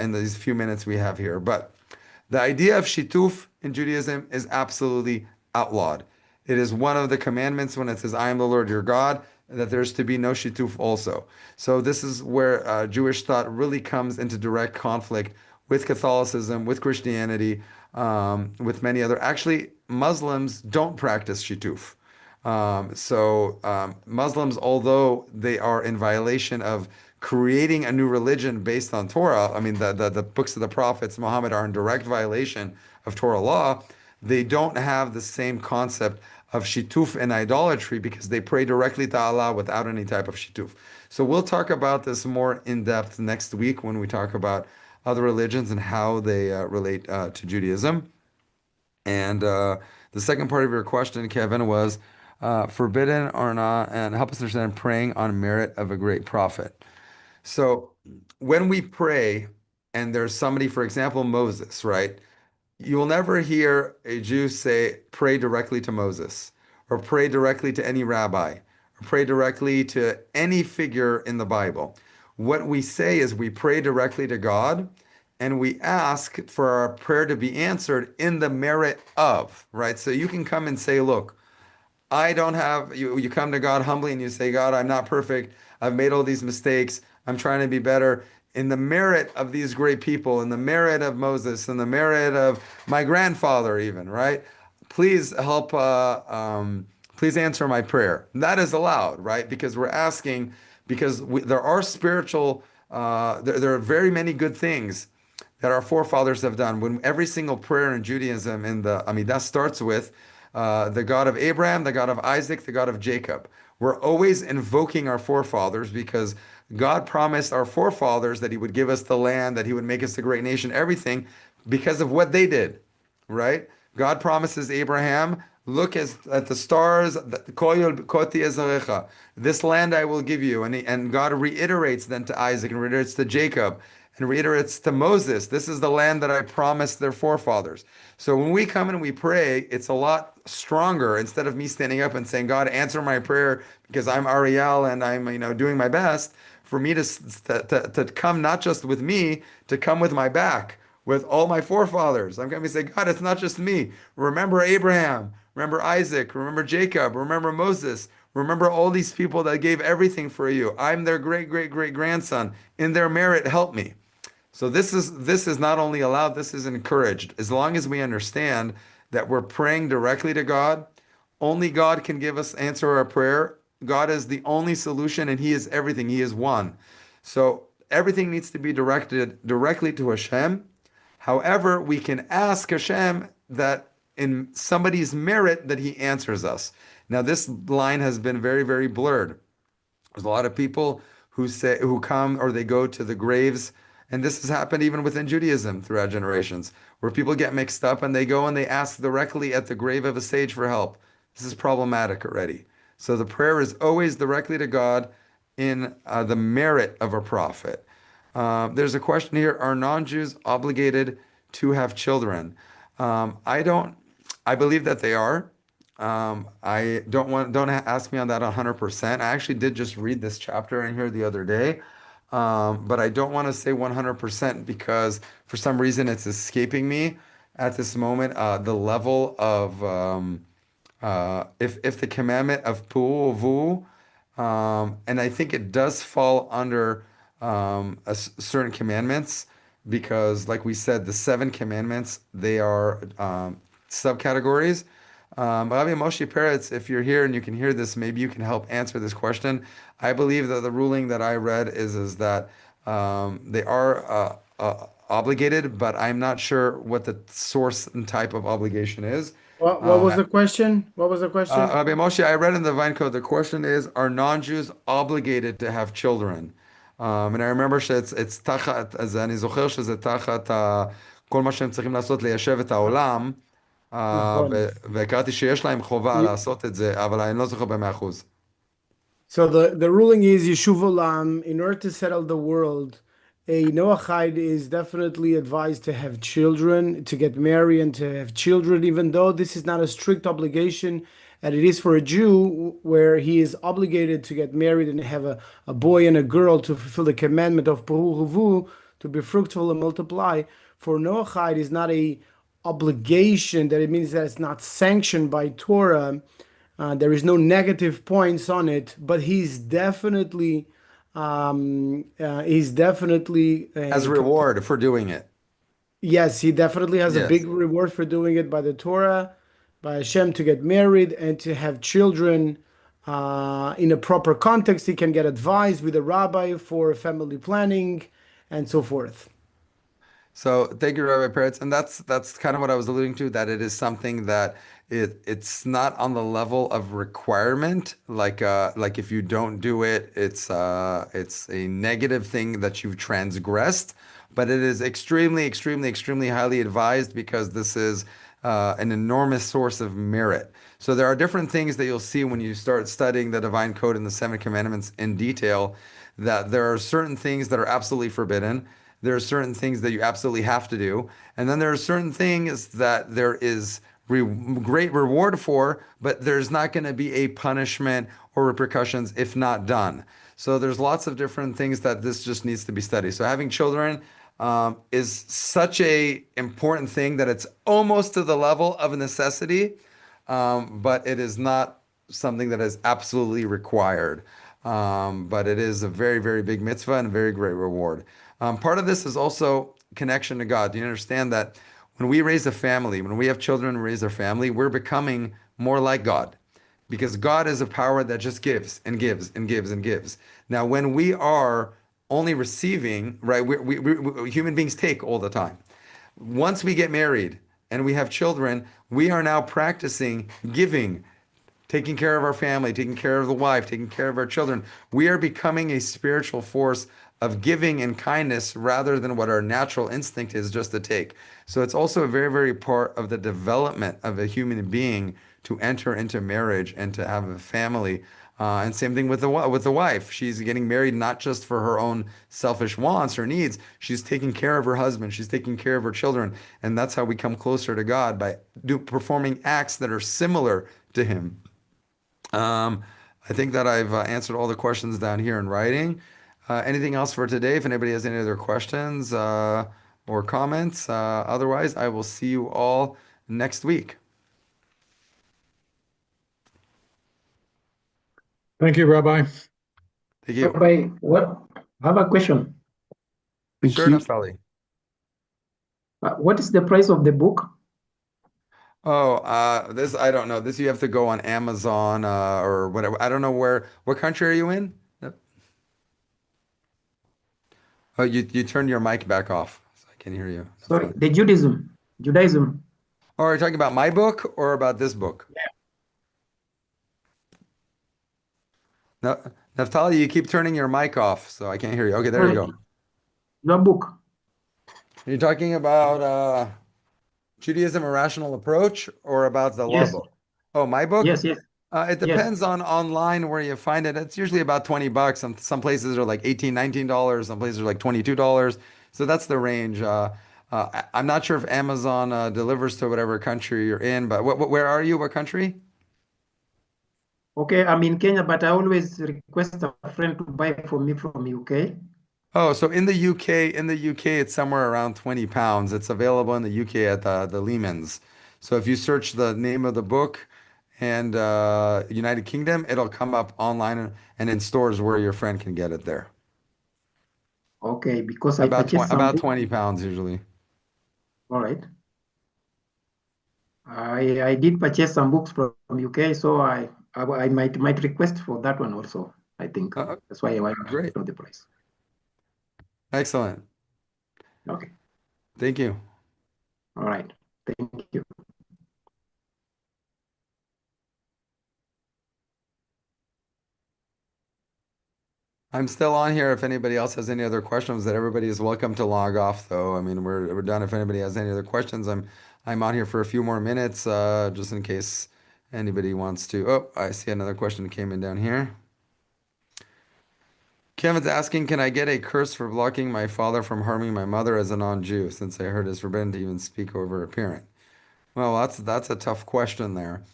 in these few minutes we have here. But the idea of shituf in Judaism is absolutely outlawed. It is one of the commandments when it says, I am the Lord your God, that there's to be no shituf also. So this is where Jewish thought really comes into direct conflict with Catholicism, with Christianity, with many other. Actually, Muslims don't practice shituf. Muslims, although they are in violation of creating a new religion based on Torah, I mean, the books of the prophets, Muhammad, are in direct violation of Torah law. They don't have the same concept of shituf and idolatry because they pray directly to Allah without any type of shituf. So we'll talk about this more in depth next week when we talk about other religions and how they relate to Judaism. And the second part of your question, Kevin, was forbidden or not, and help us understand praying on merit of a great prophet. So when we pray, and there's somebody, for example, Moses, right? You will never hear a Jew say, pray directly to Moses, or pray directly to any rabbi, or pray directly to any figure in the Bible. What we say is we pray directly to God, and we ask for our prayer to be answered in the merit of, right? So you can come and say, look, I don't have you. You come to God humbly and you say, God, I'm not perfect. I've made all these mistakes. I'm trying to be better. In the merit of these great people, in the merit of Moses, in the merit of my grandfather, even, right? Please help, please answer my prayer. That is allowed, right? Because we're asking, because there are spiritual, there are very many good things that our forefathers have done. When every single prayer in Judaism in the Amidah starts with the God of Abraham, the God of Isaac, the God of Jacob. We're always invoking our forefathers because God promised our forefathers that He would give us the land, that He would make us a great nation, everything because of what they did, right? God promises Abraham, look at the stars, this land I will give you. And God reiterates then to Isaac and reiterates to Jacob and reiterates to Moses, this is the land that I promised their forefathers. So when we come and we pray, it's a lot stronger. Instead of me standing up and saying, God, answer my prayer because I'm Ariel and I'm, doing my best, for me to come not just with me, to come with my back, with all my forefathers. I'm going to say, God, it's not just me. Remember Abraham, remember Isaac, remember Jacob, remember Moses, remember all these people that gave everything for you. I'm their great, great, great grandson. In their merit, help me. So this is not only allowed, this is encouraged. As long as we understand that we're praying directly to God, only God can give us answer our prayer. God is the only solution and He is everything. He is one. So everything needs to be directed directly to Hashem. However, we can ask Hashem that in somebody's merit that He answers us. Now this line has been very, very blurred. There's a lot of people who come or they go to the graves, and this has happened even within Judaism throughout generations, where people get mixed up and they go and they ask directly at the grave of a sage for help. This is problematic already. So the prayer is always directly to God in the merit of a prophet. There's a question here: are non-Jews obligated to have children? I don't. I believe that they are. I don't ask me on that 100%. I actually did just read this chapter in here the other day, but I don't want to say 100% because for some reason it's escaping me at this moment. The level of if the commandment of pu'uvu, and I think it does fall under certain commandments because, like we said, the seven commandments they are subcategories. Rabbi Moshe Peretz, if you're here and you can hear this, maybe you can help answer this question. I believe that the ruling that I read is that they are obligated, but I'm not sure what the source and type of obligation is. What Um, was the question? What was the question? Rabbi Moshe, I read in the Vine Code, the question is, are non-Jews obligated to have children? And I remember it's tachat, אז אני זוכר שזה תחת כל מה שהם צריכים לעשות ליישב את העולם, נכון. והכרתי שיש להם חובה לעשות את זה, אבל אני לא זוכר במאה אחוז. So the ruling is Yeshuv Olam, in order to settle the world, a Noachide is definitely advised to have children, to get married and to have children, even though this is not a strict obligation, and it is for a Jew where he is obligated to get married and have a boy and a girl to fulfill the commandment of Paru Huvu, to be fruitful and multiply. For Noachide is not a obligation, that it means that it's not sanctioned by Torah. There is no negative points on it, but he's definitely As a a reward for doing it. yes, he definitely has a big Yes. reward for doing it by the Torah, by Hashem to get married and to have children in a proper context. He can get advice with a rabbi for family planning and so forth. So thank you, Rabbi Peretz. And that's kind of what I was alluding to, that it is something that it's not on the level of requirement. Like if you don't do it, it's a negative thing that you've transgressed. But it is extremely, extremely, extremely highly advised because this is an enormous source of merit. So there are different things that you'll see when you start studying the divine code and the seven commandments in detail, that there are certain things that are absolutely forbidden. There are certain things that you absolutely have to do. And then there are certain things that there is great reward for, but there's not going to be a punishment or repercussions if not done. So there's lots of different things that this just needs to be studied. So having children is such a important thing that it's almost to the level of a necessity, but it is not something that is absolutely required. But it is a very, very big mitzvah and a very great reward. Part of this is also connection to God. Do you understand that when we raise a family, when we have children and raise their family, we're becoming more like God? Because God is a power that just gives and gives and gives and gives. Now, when we are only receiving, right, human beings take all the time. Once we get married and we have children, we are now practicing giving, taking care of our family, taking care of the wife, taking care of our children. We are becoming a spiritual force of giving and kindness rather than what our natural instinct is just to take. So it's also a very, very part of the development of a human being to enter into marriage and to have a family. And same thing with the wife. She's getting married not just for her own selfish wants or needs. She's taking care of her husband. She's taking care of her children, and that's how we come closer to God by performing acts that are similar to Him. Um, I think that I've answered all the questions down here in writing. Anything else for today? If anybody has any other questions or comments, otherwise, I will see you all next week. Thank you, Rabbi. Thank you. Rabbi, what? I have a question. Thank Sure, you. Naftali. What is the price of the book? Oh, this I don't know. This you have to go on Amazon or whatever. I don't know where. What country are you in? Yep. Oh, you turned your mic back off, so I can hear you, Sorry, Naftali. the Judaism. Judaism. Oh, are you talking about my book or about this book? No, Naftali, you keep turning your mic off, so I can't hear you. Okay, there you Sorry, go. your book. Are you talking about Judaism, A Rational Approach, or about the law Yes, book? Oh, my book? yes, yes, It yes. depends on online where you find it. It's usually about 20 bucks. Some places are like 18, $19. Some places are like $22. So that's the range. I'm not sure if Amazon delivers to whatever country you're in, but where are you? What country? Okay, I'm in Kenya, but I always request a friend to buy for me from UK. Oh, so in the UK, it's somewhere around 20 pounds. It's available in the UK at the Lehman's. So if you search the name of the book and United Kingdom, it'll come up online and in stores where your friend can get it there. Okay, because I About purchased 20, some about books. 20 pounds usually. All right. I did purchase some books from UK, so I might request for that one also. I think Uh, that's why I want to Great. know the price. Excellent. Okay. Thank you. All right. Thank you. I'm still on here if anybody else has any other questions that everybody is welcome to log off though. I mean, we're done. If anybody has any other questions, I'm on here for a few more minutes, just in case anybody wants to. Oh, I see another question that came in down here. Kevin's asking, can I get a curse for blocking my father from harming my mother as a non-Jew, since I heard it's forbidden to even speak over a parent? Well, that's a tough question there.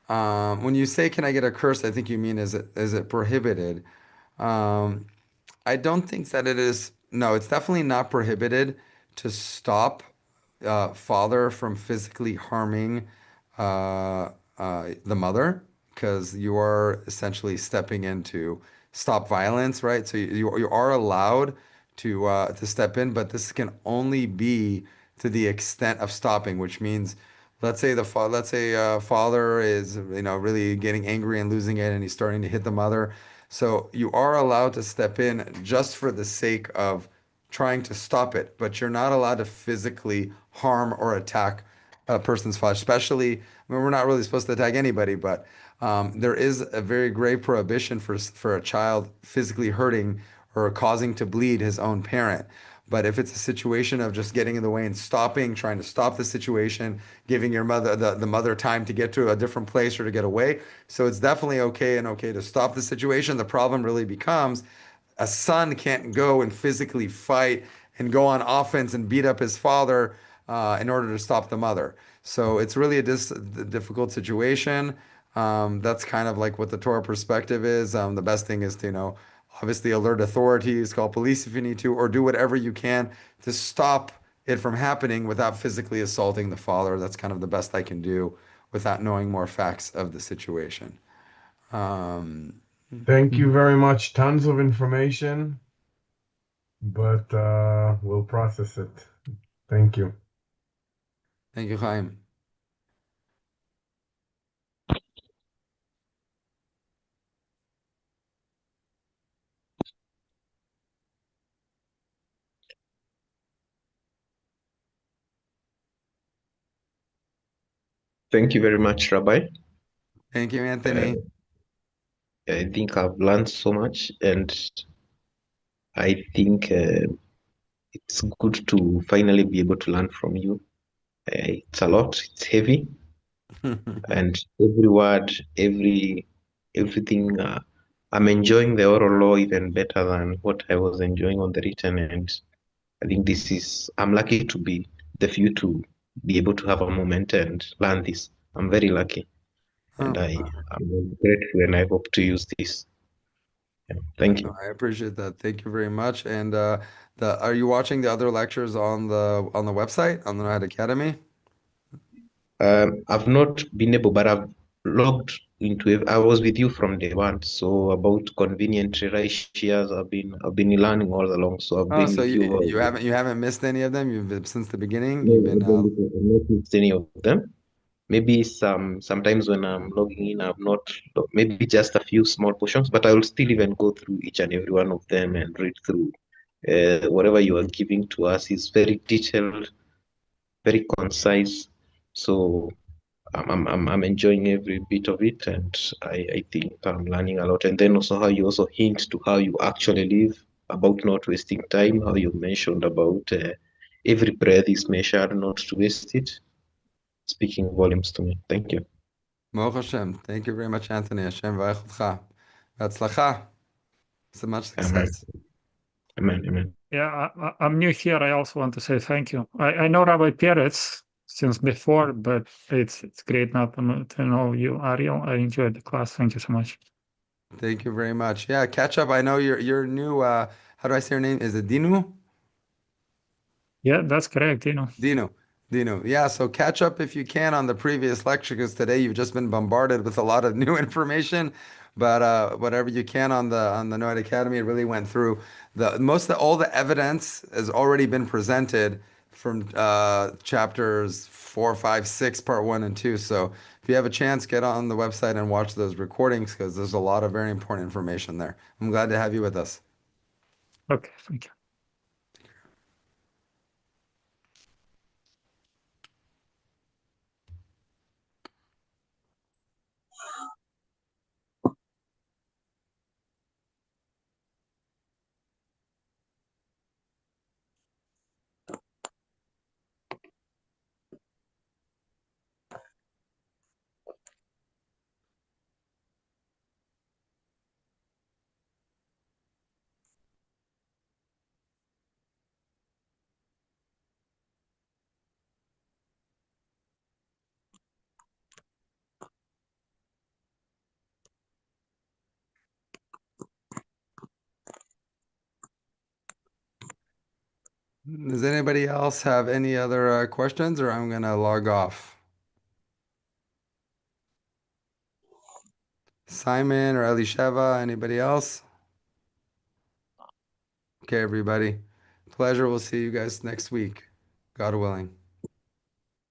When you say, can I get a curse, I think you mean is it prohibited? Um, I don't think that it is. No, it's definitely not prohibited to stop father from physically harming the mother, because you are essentially stepping in to stop violence, right? So you are allowed to step in, but this can only be to the extent of stopping, which means let's say father is really getting angry and losing it, and he's starting to hit the mother. So you are allowed to step in just for the sake of trying to stop it, but you're not allowed to physically harm or attack a person's flesh, especially, I mean, we're not really supposed to attack anybody, but there is a very grave prohibition for a child physically hurting or causing to bleed his own parent. But if it's a situation of just getting in the way and stopping, trying to stop the situation, giving your mother, the mother, time to get to a different place or to get away, so it's definitely okay and okay to stop the situation. The problem really becomes a son can't go and physically fight and go on offense and beat up his father in order to stop the mother. So it's really a difficult situation. That's kind of like what the Torah perspective is. The best thing is to, obviously alert authorities, call police if you need to, or do whatever you can to stop it from happening without physically assaulting the father. That's kind of the best I can do without knowing more facts of the situation. Um, Thank you very much. Tons of information, but we'll process it. Thank you. Thank you, Chaim. Thank you very much, Rabbi. Thank you, Uh, Anthony. I think I've learned so much, and I think it's good to finally be able to learn from you. It's a lot, it's heavy, and every word, everything. I'm enjoying the oral law even better than what I was enjoying on the written, and I think I'm lucky to be the few to be able to have a moment and learn this. I'm very lucky, and Oh, I'm very grateful, and I hope to use this. Yeah, thank you. I appreciate that. Thank you very much. And the are you watching the other lectures on the website on the Night Academy? I've not been able, but I've logged into it. I was with you from day one. So about convenient shares, I've been learning all along. So I've Oh, been so with you you. you haven't missed any of them. You've been since the beginning. No, You've been I've not missed any of them. Maybe sometimes when I'm logging in, I've not maybe just a few small portions, but I will still even go through each and every one of them and read through. Whatever you are giving to us is very detailed, very concise. So I'm enjoying every bit of it, and I think I'm learning a lot. And then also how you also hint to how you actually live, about not wasting time, how you mentioned about every breath is measured, not to waste it, speaking volumes to me. Thank you. Baruch Hashem. Thank you very much, Anthony. Hashem v'ayich otcha. V'atzlacha. So much Amen. success. Amen. Amen. Yeah, I'm new here. I also want to say thank you. I know Rabbi Peretz since before, but it's great now to know you, Ariel. I enjoyed the class. Thank you so much. Thank you very much. Yeah, catch up. I know you're new. How do I say your name? Is it Dinu? Yeah, that's correct. You know. Dino, Dino. Yeah, so catch up if you can on the previous lecture because today you've just been bombarded with a lot of new information. But whatever you can on the Noid Academy, it really went through all the evidence has already been presented from chapters 4, 5, 6, part 1 and 2. So if you have a chance, get on the website and watch those recordings because there's a lot of very important information there. I'm glad to have you with us. Okay, thank you. Does anybody else have any other questions, or I'm gonna log off? Simon or Elisheva, anybody else? Okay, everybody. Pleasure. We'll see you guys next week, God willing.